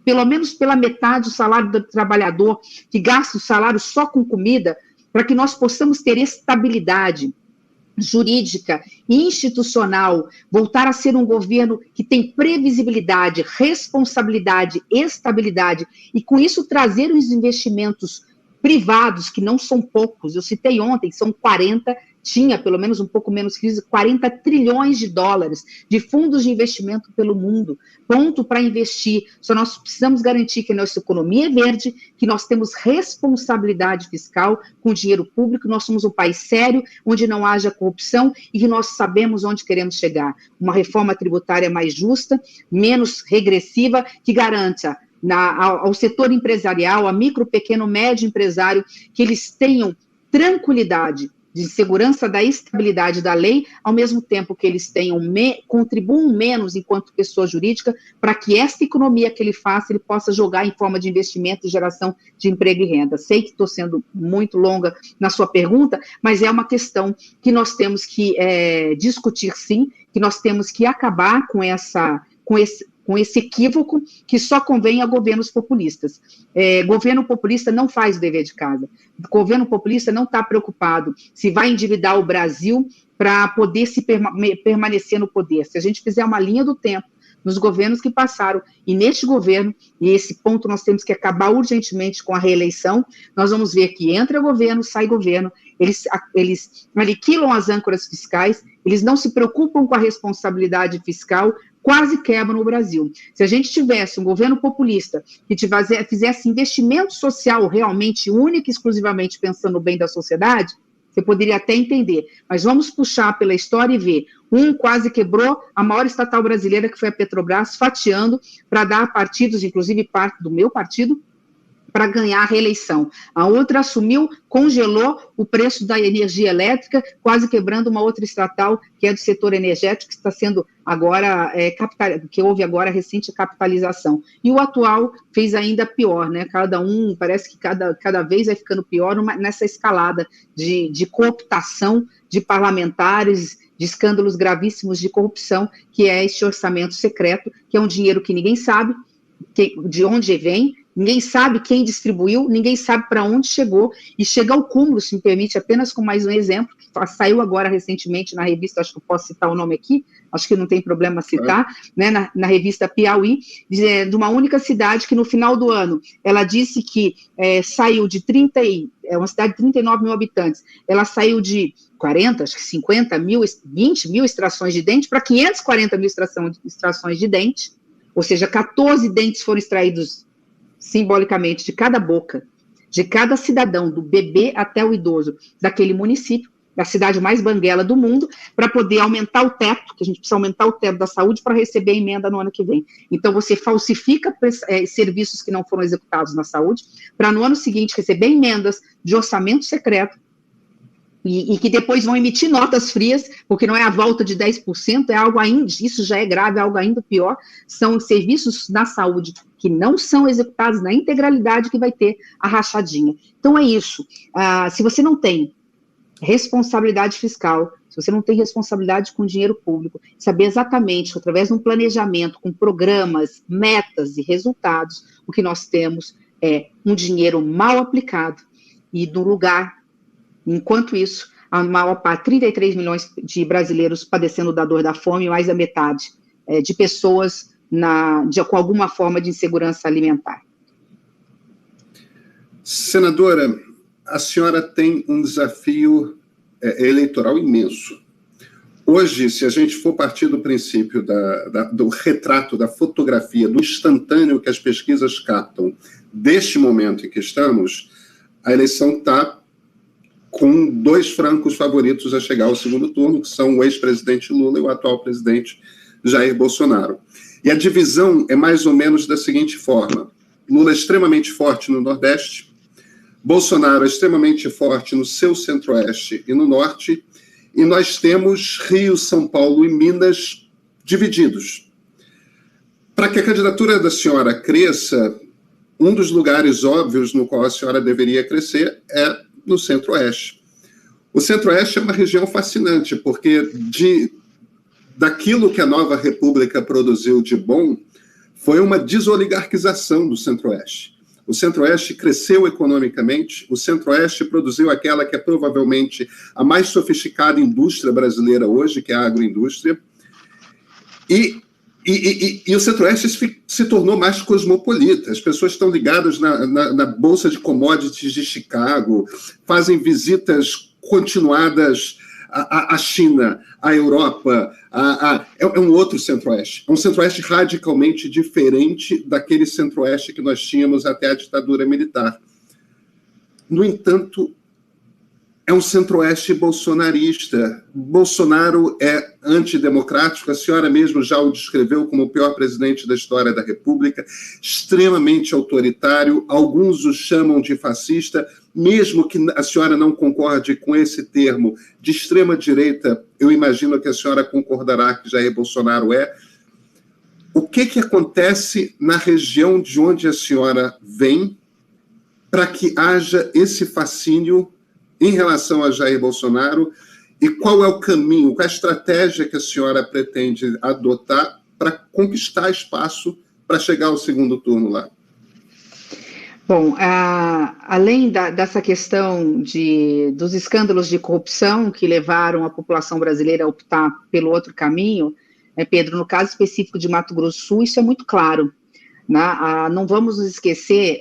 pelo menos pela metade do salário do trabalhador, que gasta o salário só com comida, para que nós possamos ter estabilidade jurídica e institucional, voltar a ser um governo que tem previsibilidade, responsabilidade, estabilidade, e com isso trazer os investimentos privados, que não são poucos, eu citei ontem, são 40, tinha pelo menos um pouco menos que isso, 40 trilhões de dólares de fundos de investimento pelo mundo, ponto para investir, só nós precisamos garantir que a nossa economia é verde, que nós temos responsabilidade fiscal com dinheiro público, nós somos um país sério, onde não haja corrupção e que nós sabemos onde queremos chegar, uma reforma tributária mais justa, menos regressiva, que garanta ao setor empresarial, a micro, pequeno, médio empresário, que eles tenham tranquilidade de segurança da estabilidade da lei, ao mesmo tempo que eles contribuam menos enquanto pessoa jurídica, para que esta economia que ele faça, ele possa jogar em forma de investimento e geração de emprego e renda. Sei que estou sendo muito longa na sua pergunta, mas é uma questão que nós temos que discutir sim, que nós temos que acabar com esse equívoco que só convém a governos populistas. Governo populista não faz o dever de casa. Governo populista não está preocupado se vai endividar o Brasil para poder permanecer no poder. Se a gente fizer uma linha do tempo nos governos que passaram, e neste governo, e esse ponto nós temos que acabar urgentemente com a reeleição, nós vamos ver que entra governo, sai governo, eles aniquilam as âncoras fiscais, eles não se preocupam com a responsabilidade fiscal, quase quebram o Brasil. Se a gente tivesse um governo populista que fizesse investimento social realmente único e exclusivamente pensando no bem da sociedade, você poderia até entender, mas vamos puxar pela história e ver. Quase quebrou a maior estatal brasileira, que foi a Petrobras, fatiando para dar a partidos, inclusive parte do meu partido, para ganhar a reeleição. A outra assumiu, congelou o preço da energia elétrica, quase quebrando uma outra estatal, que é do setor energético, que está sendo agora, que houve agora a recente capitalização. E o atual fez ainda pior, né? Parece que cada vez vai ficando pior nessa escalada de cooptação de parlamentares, de escândalos gravíssimos de corrupção, que é este orçamento secreto, que é um dinheiro que ninguém sabe de onde vem, ninguém sabe quem distribuiu, ninguém sabe para onde chegou, e chega ao cúmulo, se me permite, apenas com mais um exemplo, que saiu agora recentemente na revista, acho que eu posso citar o nome aqui, acho que não tem problema citar, né, na revista Piauí, de uma única cidade que no final do ano, ela disse que saiu de uma cidade de 39 mil habitantes, ela saiu de 40, acho que 50 mil, 20 mil extrações de dente para 540 mil extrações de dente, ou seja, 14 dentes foram extraídos simbolicamente de cada boca, de cada cidadão, do bebê até o idoso, daquele município, da cidade mais banguela do mundo, para poder aumentar o teto, que a gente precisa aumentar o teto da saúde para receber a emenda no ano que vem. Então, você falsifica serviços que não foram executados na saúde, para no ano seguinte receber emendas de orçamento secreto, e que depois vão emitir notas frias, porque não é a volta de 10%, é algo ainda, isso já é grave, é algo ainda pior, são serviços na saúde que não são executados na integralidade que vai ter a rachadinha. Então é isso, se você não tem responsabilidade fiscal, se você não tem responsabilidade com o dinheiro público, saber exatamente, através de um planejamento, com programas, metas e resultados, o que nós temos é um dinheiro mal aplicado e no lugar. Enquanto isso, a maior parte, 33 milhões de brasileiros padecendo da dor da fome, mais da metade de pessoas com alguma forma de insegurança alimentar. Senadora, a senhora tem um desafio eleitoral imenso. Hoje, se a gente for partir do princípio do retrato, da fotografia, do instantâneo que as pesquisas captam deste momento em que estamos, a eleição está com 2 francos favoritos a chegar ao segundo turno, que são o ex-presidente Lula e o atual presidente Jair Bolsonaro. E a divisão é mais ou menos da seguinte forma: Lula é extremamente forte no Nordeste, Bolsonaro é extremamente forte no seu Centro-Oeste e no Norte, e nós temos Rio, São Paulo e Minas divididos. Para que a candidatura da senhora cresça, um dos lugares óbvios no qual a senhora deveria crescer é no Centro-Oeste. O Centro-Oeste é uma região fascinante, porque daquilo que a nova República produziu de bom, foi uma desoligarquização do Centro-Oeste. O Centro-Oeste cresceu economicamente, o Centro-Oeste produziu aquela que é provavelmente a mais sofisticada indústria brasileira hoje, que é a agroindústria, e o Centro-Oeste se tornou mais cosmopolita. As pessoas estão ligadas na Bolsa de Commodities de Chicago, fazem visitas continuadas à China, à Europa. É um outro Centro-Oeste. É um Centro-Oeste radicalmente diferente daquele Centro-Oeste que nós tínhamos até a ditadura militar. No entanto, é um Centro-Oeste bolsonarista. Bolsonaro é antidemocrático, a senhora mesmo já o descreveu como o pior presidente da história da República, extremamente autoritário, alguns o chamam de fascista, mesmo que a senhora não concorde com esse termo, de extrema-direita, eu imagino que a senhora concordará que Jair Bolsonaro é. O que acontece na região de onde a senhora vem para que haja esse fascínio em relação a Jair Bolsonaro, e qual é o caminho, qual é a estratégia que a senhora pretende adotar para conquistar espaço para chegar ao segundo turno lá? Bom, além dessa questão dos escândalos de corrupção que levaram a população brasileira a optar pelo outro caminho, Pedro, no caso específico de Mato Grosso do Sul, isso é muito claro. Não vamos nos esquecer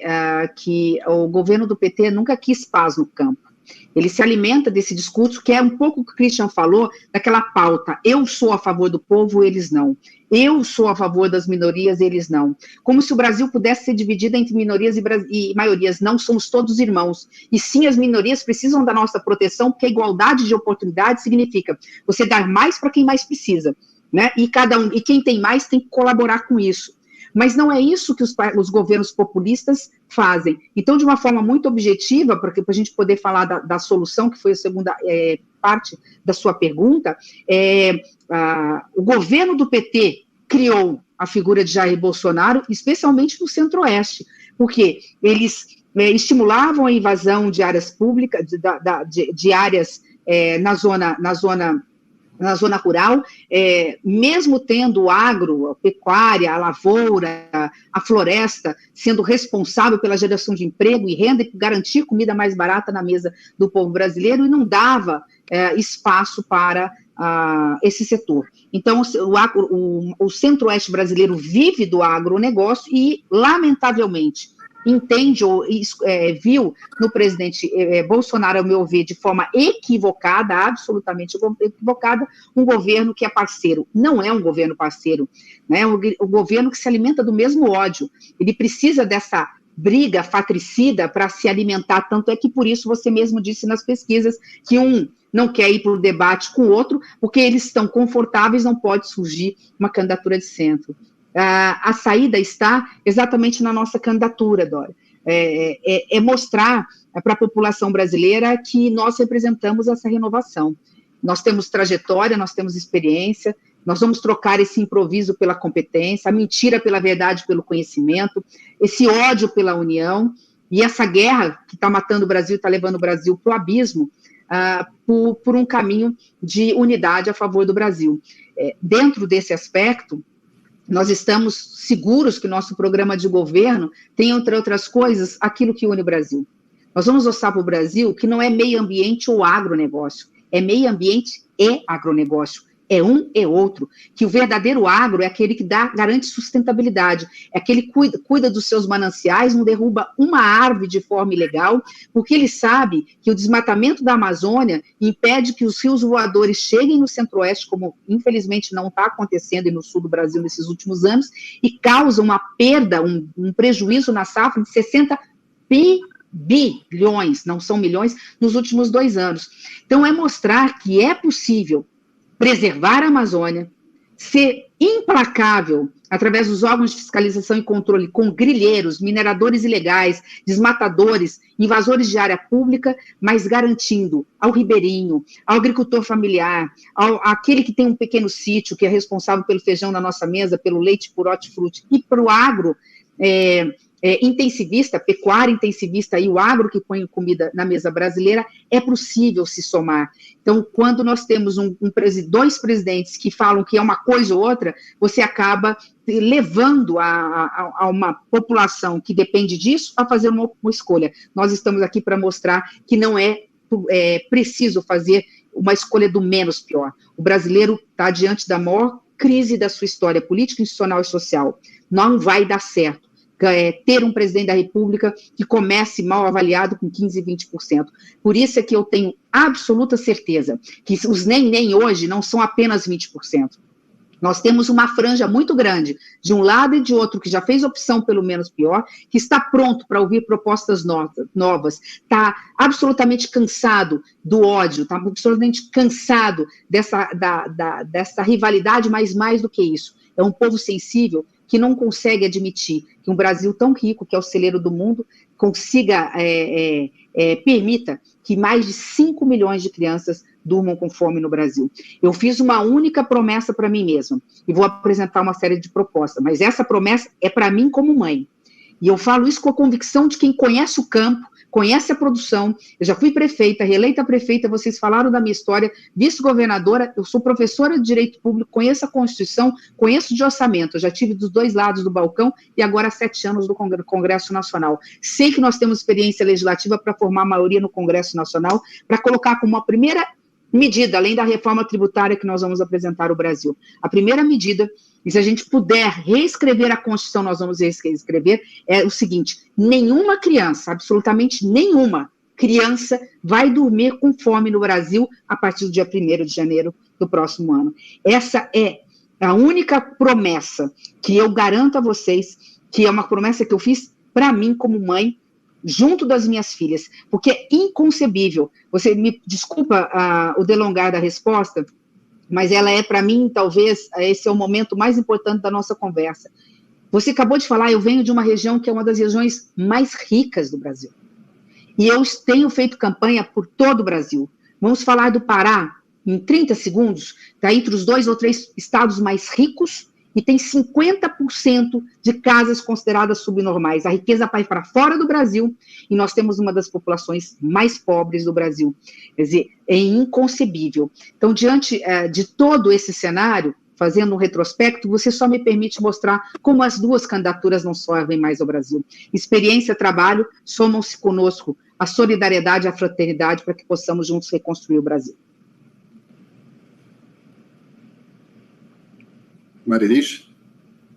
que o governo do PT nunca quis paz no campo. Ele se alimenta desse discurso, que é um pouco o que o Christian falou, daquela pauta, eu sou a favor do povo, eles não. Eu sou a favor das minorias, eles não. Como se o Brasil pudesse ser dividido entre minorias e maiorias. Não, somos todos irmãos. E sim, as minorias precisam da nossa proteção, porque a igualdade de oportunidade significa você dar mais para quem mais precisa, né? E quem tem mais tem que colaborar com isso. Mas não é isso que os governos populistas fazem. Então, de uma forma muito objetiva, para a gente poder falar da solução, que foi a segunda parte da sua pergunta, o governo do PT criou a figura de Jair Bolsonaro, especialmente no Centro-Oeste, porque eles estimulavam a invasão de áreas públicas, de áreas na zona rural, mesmo tendo o agro, a pecuária, a lavoura, a floresta, sendo responsável pela geração de emprego e renda e garantir comida mais barata na mesa do povo brasileiro, e não dava espaço para esse setor. Então, o Centro-Oeste brasileiro vive do agronegócio e, lamentavelmente, entende ou viu no presidente Bolsonaro, ao meu ver, de forma equivocada, absolutamente equivocada, um governo que é parceiro. Não é um governo parceiro, né? É um governo que se alimenta do mesmo ódio. Ele precisa briga fratricida para se alimentar, tanto é que por isso você mesmo disse nas pesquisas que um não quer ir para o debate com o outro, porque eles estão confortáveis, não pode surgir uma candidatura de centro. A saída está exatamente na nossa candidatura, Dória. É mostrar para a população brasileira que nós representamos essa renovação. Nós temos trajetória, nós temos experiência, nós vamos trocar esse improviso pela competência, a mentira pela verdade, pelo conhecimento, esse ódio pela união, e essa guerra que está matando o Brasil, está levando o Brasil para o abismo, por um caminho de unidade a favor do Brasil. Dentro desse aspecto, nós estamos seguros que nosso programa de governo tem, entre outras coisas, aquilo que une o Brasil. Nós vamos mostrar para o Brasil que não é meio ambiente ou agronegócio, é meio ambiente e agronegócio. É um e outro, que o verdadeiro agro é aquele que garante sustentabilidade, é aquele que cuida dos seus mananciais, não derruba uma árvore de forma ilegal, porque ele sabe que o desmatamento da Amazônia impede que os rios voadores cheguem no centro-oeste, como infelizmente não está acontecendo e no sul do Brasil nesses últimos anos, e causa uma perda, um prejuízo na safra de 60 bilhões, não são milhões, nos últimos 2 anos. Então, é mostrar que é possível preservar a Amazônia, ser implacável através dos órgãos de fiscalização e controle com grileiros, mineradores ilegais, desmatadores, invasores de área pública, mas garantindo ao ribeirinho, ao agricultor familiar, àquele que tem um pequeno sítio, que é responsável pelo feijão na nossa mesa, pelo leite por hortifruti, e para o agro intensivista, pecuária intensivista e o agro que põe comida na mesa brasileira, é possível se somar. Então, quando nós temos dois presidentes que falam que é uma coisa ou outra, você acaba levando a uma população que depende disso a fazer uma escolha. Nós estamos aqui para mostrar que não é preciso fazer uma escolha do menos pior. O brasileiro está diante da maior crise da sua história política, institucional e social. Não vai dar certo ter um presidente da República que comece mal avaliado com 15%, 20%. Por isso é que eu tenho absoluta certeza que os nem hoje não são apenas 20%. Nós temos uma franja muito grande, de um lado e de outro, que já fez opção pelo menos pior, que está pronto para ouvir propostas novas, está absolutamente cansado do ódio, está absolutamente cansado dessa rivalidade, mas mais do que isso. É um povo sensível que não consegue admitir que um Brasil tão rico, que é o celeiro do mundo, permita que mais de 5 milhões de crianças durmam com fome no Brasil. Eu fiz uma única promessa para mim mesma, e vou apresentar uma série de propostas, mas essa promessa é para mim como mãe. E eu falo isso com a convicção de quem conhece o campo, conhece a produção. Eu já fui prefeita, reeleita prefeita, vocês falaram da minha história, vice-governadora, eu sou professora de Direito Público, conheço a Constituição, conheço de orçamento, eu já tive dos 2 lados do balcão e agora há 7 anos do Congresso Nacional. Sei que nós temos experiência legislativa para formar maioria no Congresso Nacional, para colocar como a primeira medida, além da reforma tributária que nós vamos apresentar ao Brasil. A primeira medida, e se a gente puder reescrever a Constituição, nós vamos reescrever, é o seguinte: nenhuma criança, absolutamente nenhuma criança vai dormir com fome no Brasil a partir do dia 1º de janeiro do próximo ano. Essa é a única promessa que eu garanto a vocês, que é uma promessa que eu fiz para mim como mãe, junto das minhas filhas, porque é inconcebível. Você me desculpa o delongar da resposta, mas ela é, para mim, talvez, esse é o momento mais importante da nossa conversa. Você acabou de falar, eu venho de uma região que é uma das regiões mais ricas do Brasil. E eu tenho feito campanha por todo o Brasil. Vamos falar do Pará, em 30 segundos, está entre os 2 ou 3 estados mais ricos, e tem 50% de casas consideradas subnormais. A riqueza vai para fora do Brasil e nós temos uma das populações mais pobres do Brasil. Quer dizer, é inconcebível. Então, diante de todo esse cenário, fazendo um retrospecto, você só me permite mostrar como as 2 candidaturas não servem mais ao Brasil. Experiência, trabalho, somam-se conosco a solidariedade e a fraternidade para que possamos juntos reconstruir o Brasil. Marilis?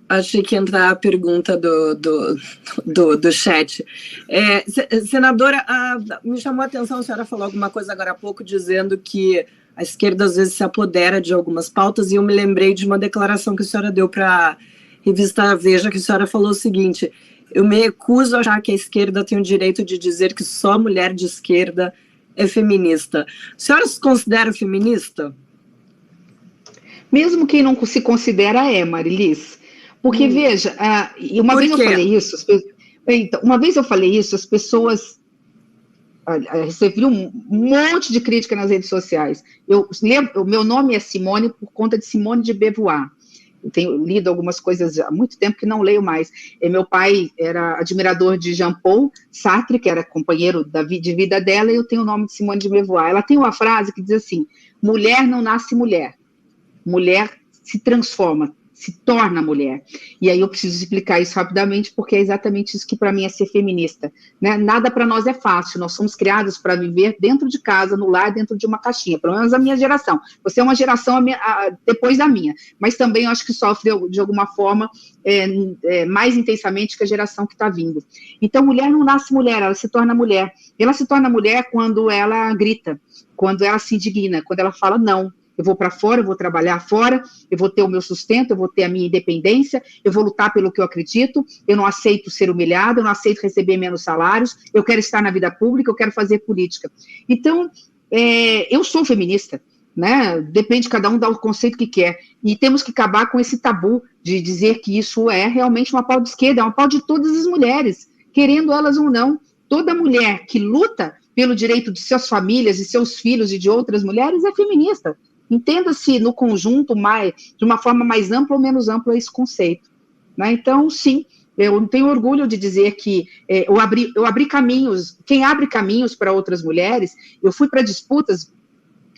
Achei que ia entrar a pergunta do chat. Senadora, me chamou a atenção, a senhora falou alguma coisa agora há pouco, dizendo que a esquerda às vezes se apodera de algumas pautas, e eu me lembrei de uma declaração que a senhora deu para a revista Veja, que a senhora falou o seguinte: Eu me recuso a achar que a esquerda tem o direito de dizer que só mulher de esquerda é feminista. A senhora se considera feminista? Mesmo quem não se considera Marilis. Porque, veja, uma vez eu falei isso, uma vez eu falei isso, as pessoas recebi um monte de crítica nas redes sociais. O meu nome é Simone por conta de Simone de Beauvoir. Eu tenho lido algumas coisas há muito tempo que não leio mais. Meu pai era admirador de Jean-Paul Sartre, que era companheiro de vida dela, e eu tenho o nome de Simone de Beauvoir. Ela tem uma frase que diz assim: mulher não nasce mulher, mulher se transforma, se torna mulher. E aí eu preciso explicar isso rapidamente, porque é exatamente isso que para mim é ser feminista, né? Nada para nós é fácil, nós somos criados para viver dentro de casa, no lar, dentro de uma caixinha, pelo menos a minha geração. Você é uma geração depois da minha, mas também eu acho que sofre de alguma forma mais intensamente que a geração que está vindo. Então, mulher não nasce mulher, ela se torna mulher. Ela se torna mulher quando ela grita, quando ela se indigna, quando ela fala não. Eu vou para fora, eu vou trabalhar fora, eu vou ter o meu sustento, eu vou ter a minha independência, eu vou lutar pelo que eu acredito, eu não aceito ser humilhada, eu não aceito receber menos salários, eu quero estar na vida pública, eu quero fazer política. Então, eu sou feminista, né? Depende, cada um dá o conceito que quer, e temos que acabar com esse tabu de dizer que isso é realmente uma pauta de esquerda, é uma pauta de todas as mulheres, querendo elas ou não. Toda mulher que luta pelo direito de suas famílias e seus filhos e de outras mulheres é feminista. Entenda-se no conjunto de uma forma mais ampla ou menos ampla esse conceito, né? Então, sim, eu tenho orgulho de dizer que eu abri caminhos, quem abre caminhos para outras mulheres, eu fui para disputas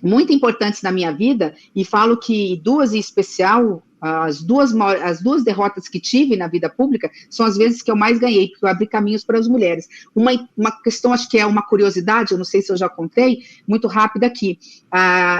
muito importantes na minha vida, e falo que duas em especial, as duas derrotas que tive na vida pública são as vezes que eu mais ganhei, porque eu abri caminhos para as mulheres. Uma questão, acho que é uma curiosidade, eu não sei se eu já contei, muito rápida aqui.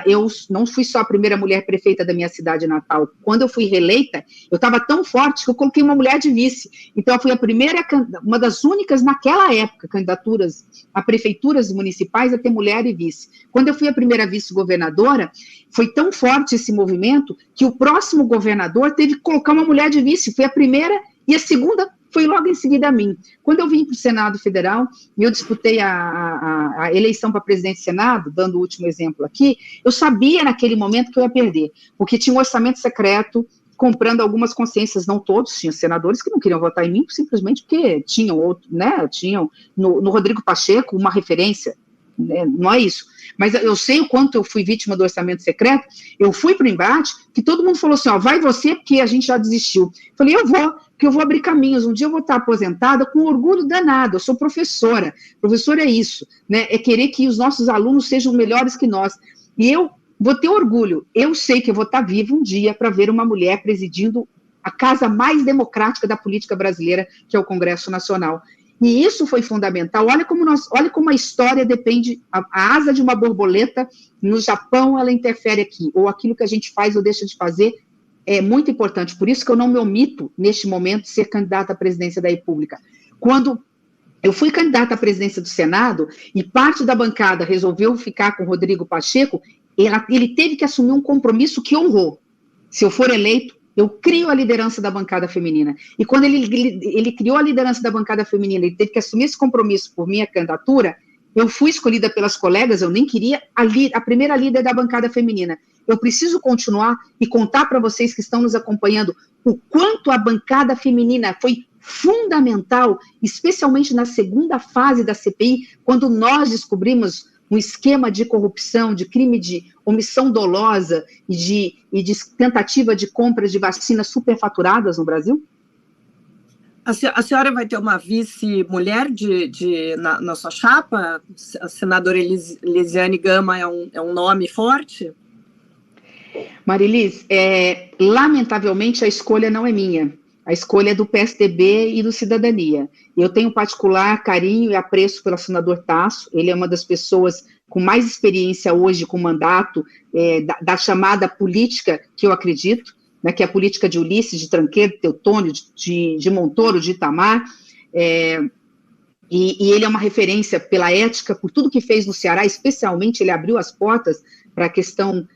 Eu não fui só a primeira mulher prefeita da minha cidade natal. Quando eu fui reeleita, eu estava tão forte que eu coloquei uma mulher de vice. Então, eu fui a primeira, uma das únicas naquela época, candidaturas a prefeituras municipais a ter mulher e vice. Quando eu fui a primeira vice-governadora, foi tão forte esse movimento que o próximo governador teve que colocar uma mulher de vice. Foi a primeira e a segunda foi logo em seguida a mim. Quando eu vim para o Senado Federal, e eu disputei a eleição para presidente do Senado, dando o último exemplo aqui, eu sabia naquele momento que eu ia perder, porque tinha um orçamento secreto, comprando algumas consciências, não todos, tinha senadores que não queriam votar em mim, simplesmente porque tinham outro, né, tinham no Rodrigo Pacheco uma referência, né, não é isso, mas eu sei o quanto eu fui vítima do orçamento secreto. Eu fui para o embate, que todo mundo falou assim, vai você, porque a gente já desistiu. Eu falei, eu vou, porque eu vou abrir caminhos, um dia eu vou estar aposentada com orgulho danado, eu sou professora é isso, né, é querer que os nossos alunos sejam melhores que nós, e eu vou ter orgulho, eu sei que eu vou estar viva um dia para ver uma mulher presidindo a casa mais democrática da política brasileira, que é o Congresso Nacional. E isso foi fundamental. Olha como a história depende, a asa de uma borboleta no Japão, ela interfere aqui, ou aquilo que a gente faz ou deixa de fazer é muito importante. Por isso que eu não me omito, neste momento, de ser candidata à presidência da República. Quando eu fui candidata à presidência do Senado, e parte da bancada resolveu ficar com o Rodrigo Pacheco, ele teve que assumir um compromisso que honrou. Se eu for eleito, eu crio a liderança da bancada feminina. E quando ele criou a liderança da bancada feminina, ele teve que assumir esse compromisso por minha candidatura, eu fui escolhida pelas colegas, eu nem queria a primeira líder da bancada feminina. Eu preciso continuar e contar para vocês que estão nos acompanhando o quanto a bancada feminina foi fundamental, especialmente na segunda fase da CPI, quando nós descobrimos um esquema de corrupção, de crime de omissão dolosa e de tentativa de compras de vacinas superfaturadas no Brasil? A senhora vai ter uma vice-mulher na sua chapa? A senadora Elisiane Gama é um nome forte? Marilis, lamentavelmente a escolha não é minha. A escolha é do PSDB e do Cidadania. Eu tenho particular carinho e apreço pelo senador Tasso, ele é uma das pessoas com mais experiência hoje com mandato da chamada política que eu acredito, né, que é a política de Ulisses, de Tranqueiro, de Teutônio, de Montoro, de Itamar. E ele é uma referência pela ética, por tudo que fez no Ceará, especialmente ele abriu as portas para a questão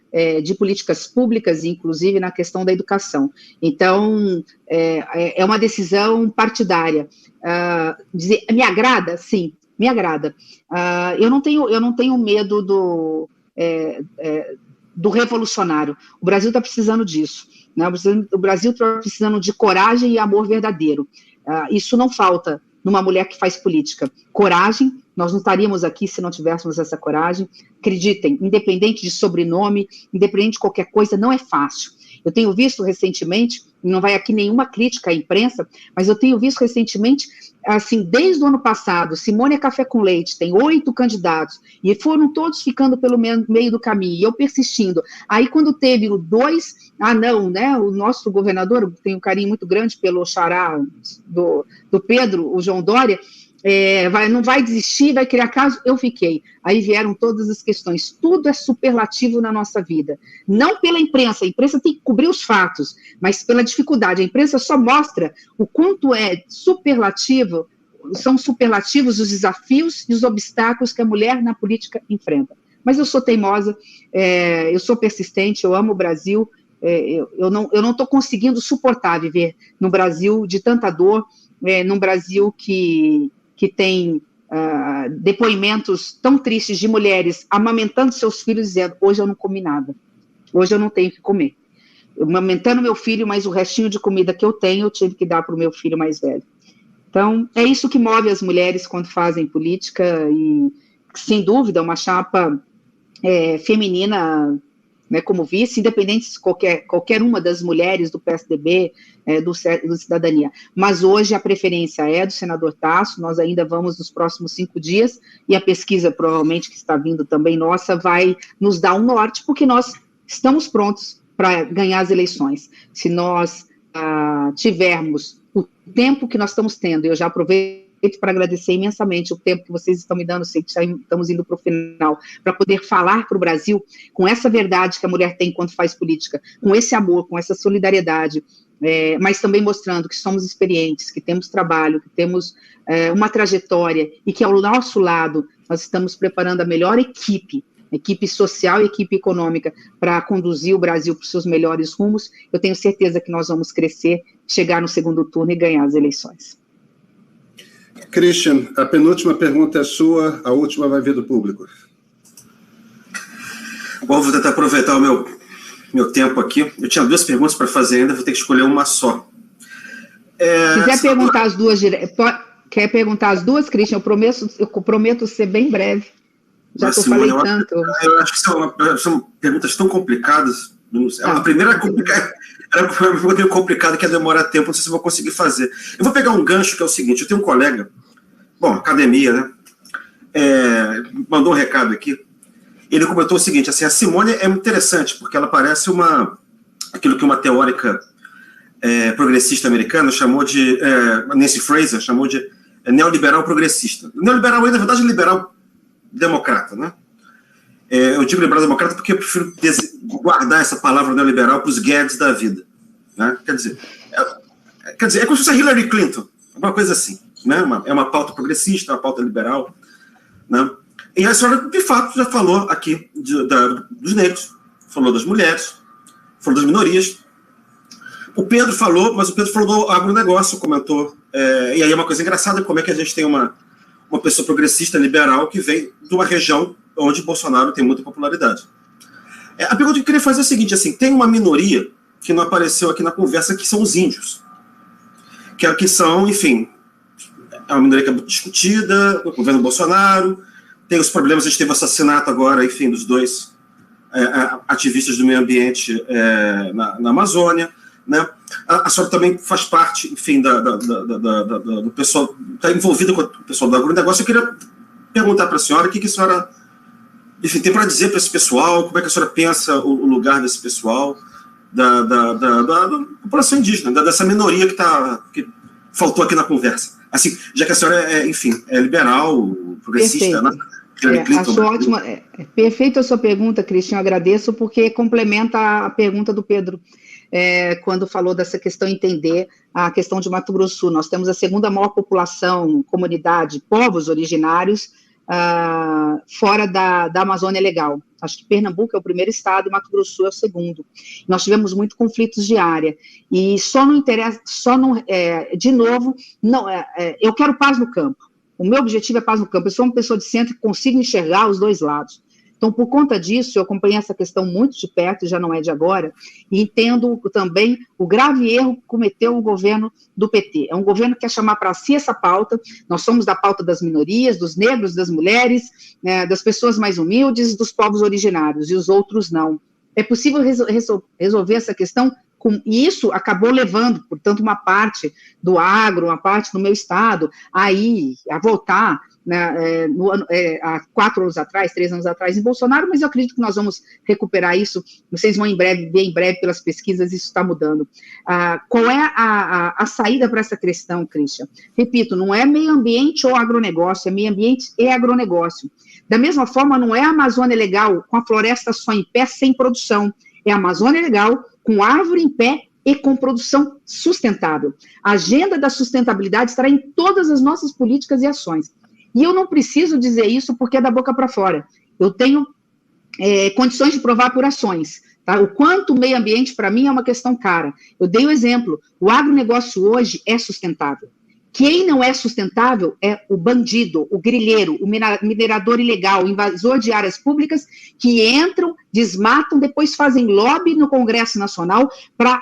de políticas públicas, inclusive na questão da educação. Então, é uma decisão partidária. Me agrada? Sim, me agrada. Eu não tenho medo do revolucionário. O Brasil está precisando disso, né? O Brasil está precisando de coragem e amor verdadeiro. Isso não falta numa mulher que faz política. Coragem, nós não estaríamos aqui se não tivéssemos essa coragem. Acreditem, independente de sobrenome, independente de qualquer coisa, não é fácil. Eu tenho visto recentemente, não vai aqui nenhuma crítica à imprensa, mas eu tenho visto recentemente, assim, desde o ano passado, Simone é Café com Leite, tem 8 candidatos, e foram todos ficando pelo meio do caminho, e eu persistindo. Aí, quando teve o 2, não, né, o nosso governador, tem um carinho muito grande pelo xará do Pedro, o João Dória, não vai desistir, vai criar caso, eu fiquei. Aí vieram todas as questões, tudo é superlativo na nossa vida, não pela imprensa, a imprensa tem que cobrir os fatos, mas pela dificuldade, a imprensa só mostra o quanto são superlativos os desafios e os obstáculos que a mulher na política enfrenta. Mas eu sou teimosa, eu sou persistente, eu amo o Brasil, eu não estou conseguindo suportar viver no Brasil de tanta dor, num Brasil que tem depoimentos tão tristes de mulheres amamentando seus filhos dizendo, hoje eu não comi nada, hoje eu não tenho o que comer. Eu amamentando meu filho, mas o restinho de comida que eu tenho, eu tive que dar para o meu filho mais velho. Então, é isso que move as mulheres quando fazem política e, sem dúvida, uma chapa feminina, né, como vice, independente de qualquer uma das mulheres do PSDB, do Cidadania. Mas hoje a preferência é do senador Tasso, nós ainda vamos nos próximos 5 dias, e a pesquisa, provavelmente, que está vindo também nossa, vai nos dar um norte, porque nós estamos prontos para ganhar as eleições. Se nós tivermos o tempo que nós estamos tendo, eu já aproveito para agradecer imensamente o tempo que vocês estão me dando, sei que já estamos indo para o final, para poder falar para o Brasil com essa verdade que a mulher tem quando faz política, com esse amor, com essa solidariedade, mas também mostrando que somos experientes, que temos trabalho, que temos uma trajetória e que ao nosso lado nós estamos preparando a melhor equipe social e equipe econômica para conduzir o Brasil para os seus melhores rumos. Eu tenho certeza que nós vamos crescer, chegar no segundo turno e ganhar as eleições. Christian, a penúltima pergunta é sua, a última vai vir do público. Bom, vou tentar aproveitar o meu tempo aqui. Eu tinha 2 perguntas para fazer ainda, vou ter que escolher uma só. Se quiser perguntar as duas, quer perguntar as duas, Christian? Eu prometo ser bem breve. Já que eu falei tanto. Eu acho que são perguntas tão complicadas. A primeira é complicada. Era uma pergunta meio complicada que ia demorar tempo, não sei se eu vou conseguir fazer. Eu vou pegar um gancho que é o seguinte, eu tenho um colega, academia, né? Mandou um recado aqui. Ele comentou o seguinte, assim, a Simone é interessante, porque ela parece aquilo que uma teórica progressista americana chamou de, Nancy Fraser, chamou de neoliberal progressista. Neoliberal, na verdade, é liberal democrata, né? Eu digo liberal democrata porque eu prefiro guardar essa palavra neoliberal para os Guedes da vida, né? Quer dizer, é como se fosse a Hillary Clinton, uma coisa assim, né? É uma pauta progressista, uma pauta liberal, né? E a senhora, de fato, já falou aqui dos negros, falou das mulheres, falou das minorias. O Pedro falou, mas o Pedro falou do agronegócio, comentou, e aí é uma coisa engraçada, como é que a gente tem uma pessoa progressista, liberal, que vem de uma região onde Bolsonaro tem muita popularidade. A pergunta que eu queria fazer é a seguinte, assim, tem uma minoria que não apareceu aqui na conversa, que são os índios, que são, enfim, é uma minoria que é muito discutida, o governo Bolsonaro, tem os problemas, a gente teve o assassinato agora, enfim, dos 2 ativistas do meio ambiente na Amazônia, né? A senhora também faz parte, enfim, do pessoal, está envolvida com o pessoal do agronegócio. Eu queria perguntar para a senhora o que a senhora, enfim, tem para dizer para esse pessoal, como é que a senhora pensa o lugar desse pessoal, da população indígena, dessa minoria que faltou aqui na conversa. Assim, já que a senhora enfim, é liberal, progressista, né? Acho ótima, perfeita a sua pergunta, Christian, eu agradeço, porque complementa a pergunta do Pedro. quando falou dessa questão, entender a questão de Mato Grosso do Sul. Nós temos a segunda maior população, comunidade, povos originários, fora da Amazônia Legal. Acho que Pernambuco é o primeiro estado e Mato Grosso do Sul é o segundo. Nós tivemos muitos conflitos de área, e de novo, eu quero paz no campo. O meu objetivo é paz no campo. Eu sou uma pessoa de centro que consigo enxergar os dois lados. Então, por conta disso, eu acompanhei essa questão muito de perto, já não é de agora, e entendo também o grave erro que cometeu o governo do PT. É um governo que quer chamar para si essa pauta. Nós somos da pauta das minorias, dos negros, das mulheres, das pessoas mais humildes, dos povos originários, e os outros não. É possível resolver essa questão, e isso acabou levando, portanto, uma parte do agro, uma parte do meu estado, a voltar, há 4 anos atrás, 3 anos atrás, em Bolsonaro, mas eu acredito que nós vamos recuperar isso. Vocês vão ver em breve pelas pesquisas, isso está mudando. Qual é a saída para essa questão, Christian? Repito, não é meio ambiente ou agronegócio, é meio ambiente e agronegócio. Da mesma forma, não é a Amazônia Legal com a floresta só em pé, sem produção. É a Amazônia Legal com árvore em pé e com produção sustentável. A agenda da sustentabilidade estará em todas as nossas políticas e ações. E eu não preciso dizer isso porque é da boca para fora. Eu tenho condições de provar por ações. Tá? O quanto o meio ambiente, para mim, é uma questão cara. Eu dei um exemplo. O agronegócio hoje é sustentável. Quem não é sustentável é o bandido, o grileiro, o minerador ilegal, o invasor de áreas públicas, que entram, desmatam, depois fazem lobby no Congresso Nacional para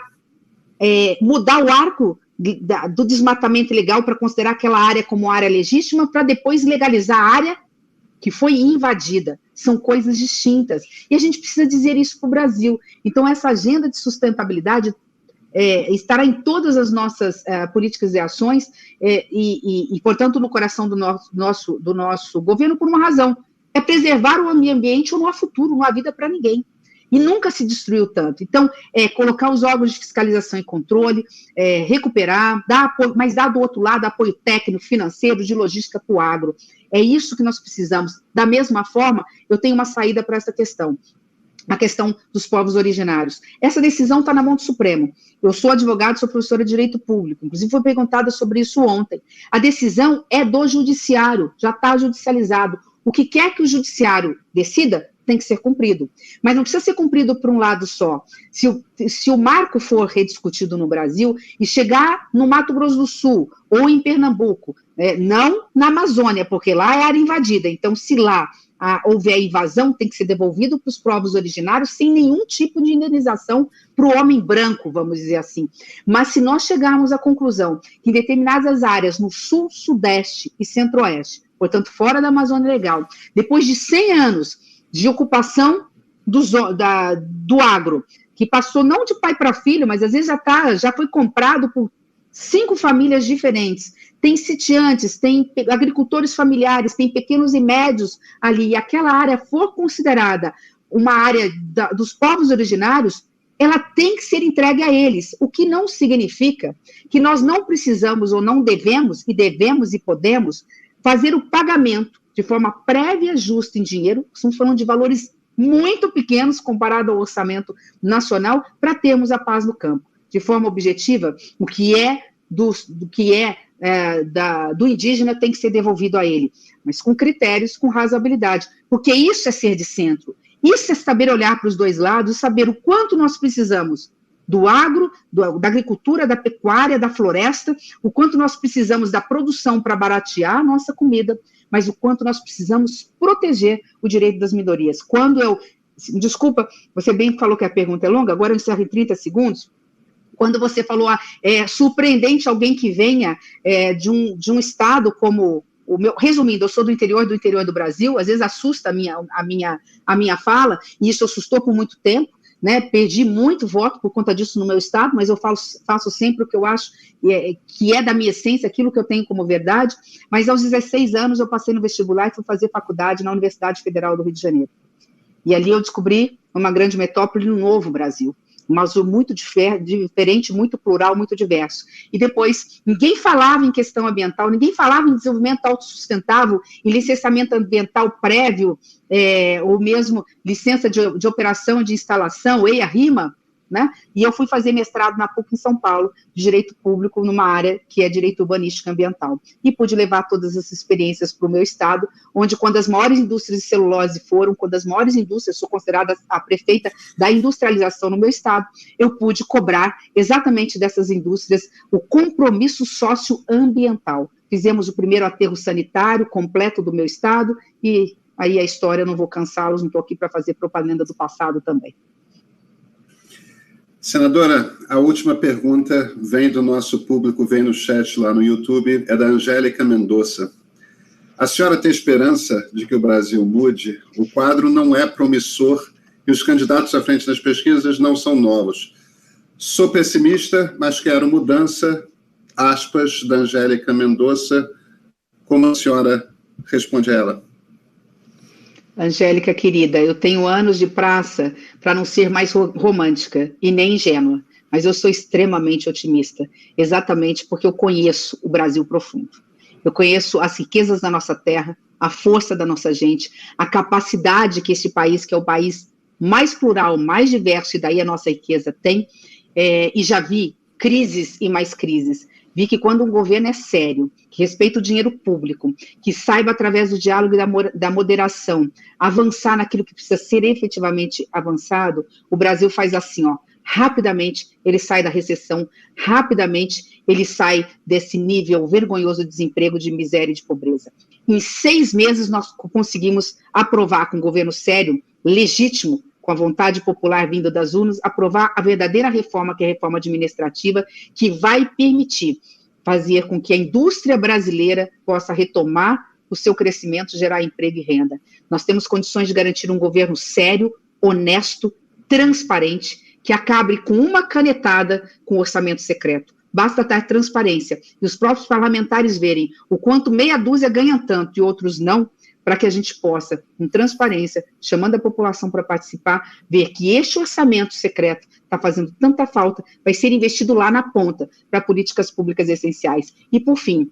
mudar o arco do desmatamento ilegal para considerar aquela área como área legítima, para depois legalizar a área que foi invadida. São coisas distintas. E a gente precisa dizer isso para o Brasil. Então, essa agenda de sustentabilidade estará em todas as nossas políticas e ações, e, portanto, no coração do nosso governo, por uma razão: é preservar o meio ambiente, ou não há futuro, não há vida para ninguém. E nunca se destruiu tanto. Então, colocar os órgãos de fiscalização e controle, recuperar, dar apoio, mas dar do outro lado apoio técnico, financeiro, de logística para o agro. É isso que nós precisamos. Da mesma forma, eu tenho uma saída para essa questão. A questão dos povos originários. Essa decisão está na mão do Supremo. Eu sou advogado, sou professora de Direito Público, inclusive foi perguntada sobre isso ontem. A decisão é do Judiciário, já está judicializado. O que quer que o Judiciário decida, tem que ser cumprido. Mas não precisa ser cumprido por um lado só. Se o marco for rediscutido no Brasil e chegar no Mato Grosso do Sul ou em Pernambuco, não na Amazônia, porque lá é área invadida, então se lá houver a invasão, tem que ser devolvido para os povos originários sem nenhum tipo de indenização para o homem branco, vamos dizer assim. Mas se nós chegarmos à conclusão que em determinadas áreas, no sul, sudeste e centro-oeste, portanto, fora da Amazônia Legal, depois de 100 anos de ocupação do agro, que passou não de pai para filho, mas às vezes já foi comprado por 5 famílias diferentes, tem sitiantes, tem agricultores familiares, tem pequenos e médios ali, e aquela área for considerada uma área dos povos originários, ela tem que ser entregue a eles, o que não significa que nós não precisamos ou não devemos e podemos fazer o pagamento de forma prévia, justa em dinheiro. Estamos falando de valores muito pequenos comparado ao orçamento nacional, para termos a paz no campo. De forma objetiva, o que é do indígena tem que ser devolvido a ele, mas com critérios, com razoabilidade, porque isso é ser de centro, isso é saber olhar para os dois lados, saber o quanto nós precisamos do agro, da agricultura, da pecuária, da floresta, o quanto nós precisamos da produção para baratear a nossa comida, mas o quanto nós precisamos proteger o direito das minorias. Desculpa, você bem falou que a pergunta é longa, agora eu encerro em 30 segundos, quando você falou, surpreendente alguém que venha de um estado como o meu, resumindo, eu sou do interior do Brasil, às vezes assusta a minha fala, e isso assustou por muito tempo, né? Perdi muito voto por conta disso no meu estado, mas eu faço sempre o que eu acho que é da minha essência, aquilo que eu tenho como verdade. Mas aos 16 anos eu passei no vestibular e fui fazer faculdade na Universidade Federal do Rio de Janeiro. E ali eu descobri uma grande metrópole, um novo Brasil, um azul muito diferente, muito plural, muito diverso. E depois, ninguém falava em questão ambiental, ninguém falava em desenvolvimento autossustentável, em licenciamento ambiental prévio, ou mesmo licença de operação de instalação, EIA-RIMA, né? E eu fui fazer mestrado na PUC em São Paulo, de Direito Público, numa área que é Direito Urbanístico e Ambiental. E pude levar todas essas experiências para o meu estado, onde quando as maiores indústrias de celulose quando as maiores indústrias, sou considerada a prefeita da industrialização no meu estado, eu pude cobrar exatamente dessas indústrias o compromisso socioambiental. Fizemos o primeiro aterro sanitário completo do meu estado, e aí a história, eu não vou cansá-los, não estou aqui para fazer propaganda do passado também. Senadora, a última pergunta vem do nosso público, vem no chat lá no YouTube, é da Angélica Mendonça. A senhora tem esperança de que o Brasil mude? O quadro não é promissor e os candidatos à frente das pesquisas não são novos. Sou pessimista, mas quero mudança, aspas, da Angélica Mendonça. Como a senhora responde a ela? Angélica, querida, eu tenho anos de praça para não ser mais romântica e nem ingênua, mas eu sou extremamente otimista, exatamente porque eu conheço o Brasil profundo. Eu conheço as riquezas da nossa terra, a força da nossa gente, a capacidade que esse país, que é o país mais plural, mais diverso, e daí a nossa riqueza tem, e já vi crises e mais crises. Vi que quando um governo é sério, que respeita o dinheiro público, que saiba, através do diálogo e da moderação, avançar naquilo que precisa ser efetivamente avançado, o Brasil faz assim, ó, rapidamente ele sai da recessão, rapidamente ele sai desse nível vergonhoso de desemprego, de miséria e de pobreza. Em 6 meses nós conseguimos aprovar com um governo sério, legítimo, com a vontade popular vinda das urnas, aprovar a verdadeira reforma, que é a reforma administrativa, que vai permitir fazer com que a indústria brasileira possa retomar o seu crescimento, gerar emprego e renda. Nós temos condições de garantir um governo sério, honesto, transparente, que acabe com uma canetada com o orçamento secreto. Basta ter transparência e os próprios parlamentares verem o quanto meia dúzia ganham tanto e outros não, para que a gente possa, com transparência, chamando a população para participar, ver que este orçamento secreto está fazendo tanta falta, vai ser investido lá na ponta, para políticas públicas essenciais. E, por fim,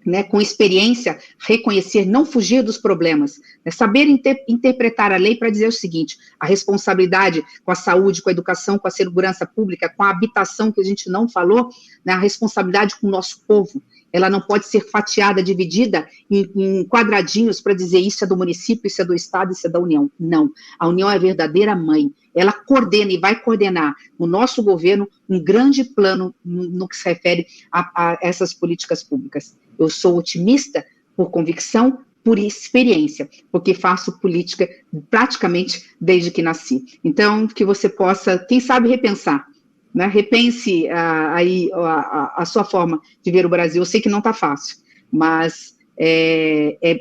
né, com experiência, reconhecer, não fugir dos problemas, né, saber interpretar a lei para dizer o seguinte, a responsabilidade com a saúde, com a educação, com a segurança pública, com a habitação, que a gente não falou, né, a responsabilidade com o nosso povo, ela não pode ser fatiada, dividida em quadradinhos para dizer isso é do município, isso é do Estado, isso é da União. Não, a União é a verdadeira mãe, ela coordena e vai coordenar no nosso governo um grande plano no que se refere a essas políticas públicas. Eu sou otimista por convicção, por experiência, porque faço política praticamente desde que nasci. Então, que você possa, quem sabe, repensar, né? Repense aí a sua forma de ver o Brasil. Eu sei que não está fácil, mas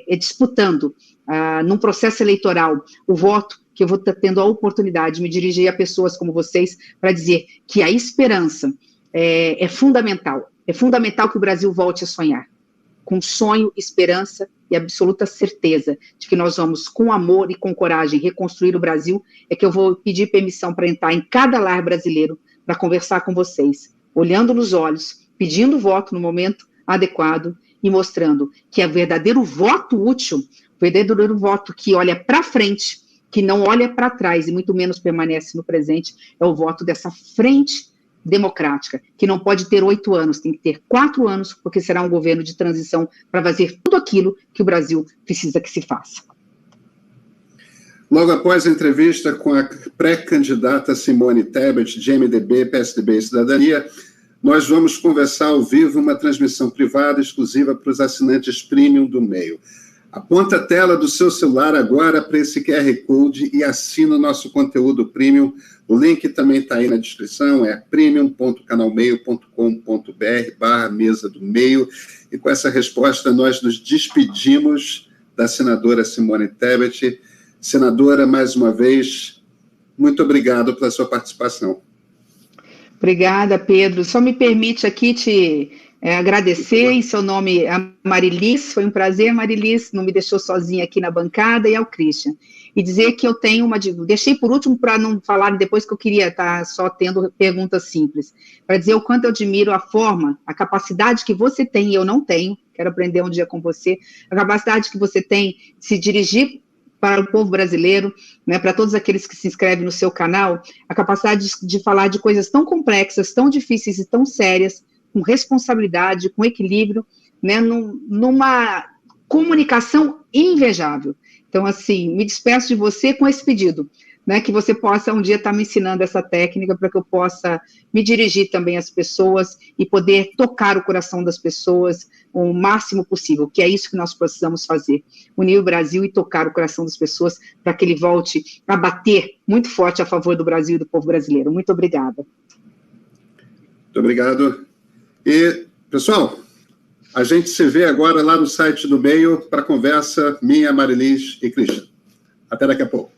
disputando num processo eleitoral o voto, que eu vou estar tendo a oportunidade de me dirigir a pessoas como vocês para dizer que a esperança é fundamental. É fundamental que o Brasil volte a sonhar, com sonho, esperança e absoluta certeza de que nós vamos, com amor e com coragem, reconstruir o Brasil. É que eu vou pedir permissão para entrar em cada lar brasileiro para conversar com vocês, olhando nos olhos, pedindo voto no momento adequado e mostrando que é verdadeiro voto útil, verdadeiro voto que olha para frente, que não olha para trás e muito menos permanece no presente, é o voto dessa frente democrática, que não pode ter 8 anos, tem que ter 4 anos, porque será um governo de transição para fazer tudo aquilo que o Brasil precisa que se faça. Logo após a entrevista com a pré-candidata Simone Tebet, de MDB, PSDB e Cidadania, nós vamos conversar ao vivo uma transmissão privada exclusiva para os assinantes premium do Meio. Aponta a tela do seu celular agora para esse QR Code e assina o nosso conteúdo premium. O link também está aí na descrição, é premium.canalmeio.com.br/mesa do meio. E com essa resposta nós nos despedimos da senadora Simone Tebet. Senadora, mais uma vez, muito obrigado pela sua participação. Obrigada, Pedro. Só me permite aqui te agradecer em seu nome a Marilis, foi um prazer, Marilis, não me deixou sozinha aqui na bancada, e ao Christian. E dizer que eu tenho deixei por último para não falar depois, que eu queria estar só tendo perguntas simples, para dizer o quanto eu admiro a forma, a capacidade que você tem, e eu não tenho, quero aprender um dia com você, a capacidade que você tem de se dirigir para o povo brasileiro, né, para todos aqueles que se inscrevem no seu canal, a capacidade de falar de coisas tão complexas, tão difíceis e tão sérias, com responsabilidade, com equilíbrio, né, numa comunicação invejável. Então, assim, me despeço de você com esse pedido, né, que você possa um dia estar me ensinando essa técnica para que eu possa me dirigir também às pessoas e poder tocar o coração das pessoas o máximo possível, que é isso que nós precisamos fazer, unir o Brasil e tocar o coração das pessoas para que ele volte a bater muito forte a favor do Brasil e do povo brasileiro. Muito obrigada. Muito obrigado. E, pessoal, a gente se vê agora lá no site do Meio para a conversa minha, Marilis e Christian. Até daqui a pouco.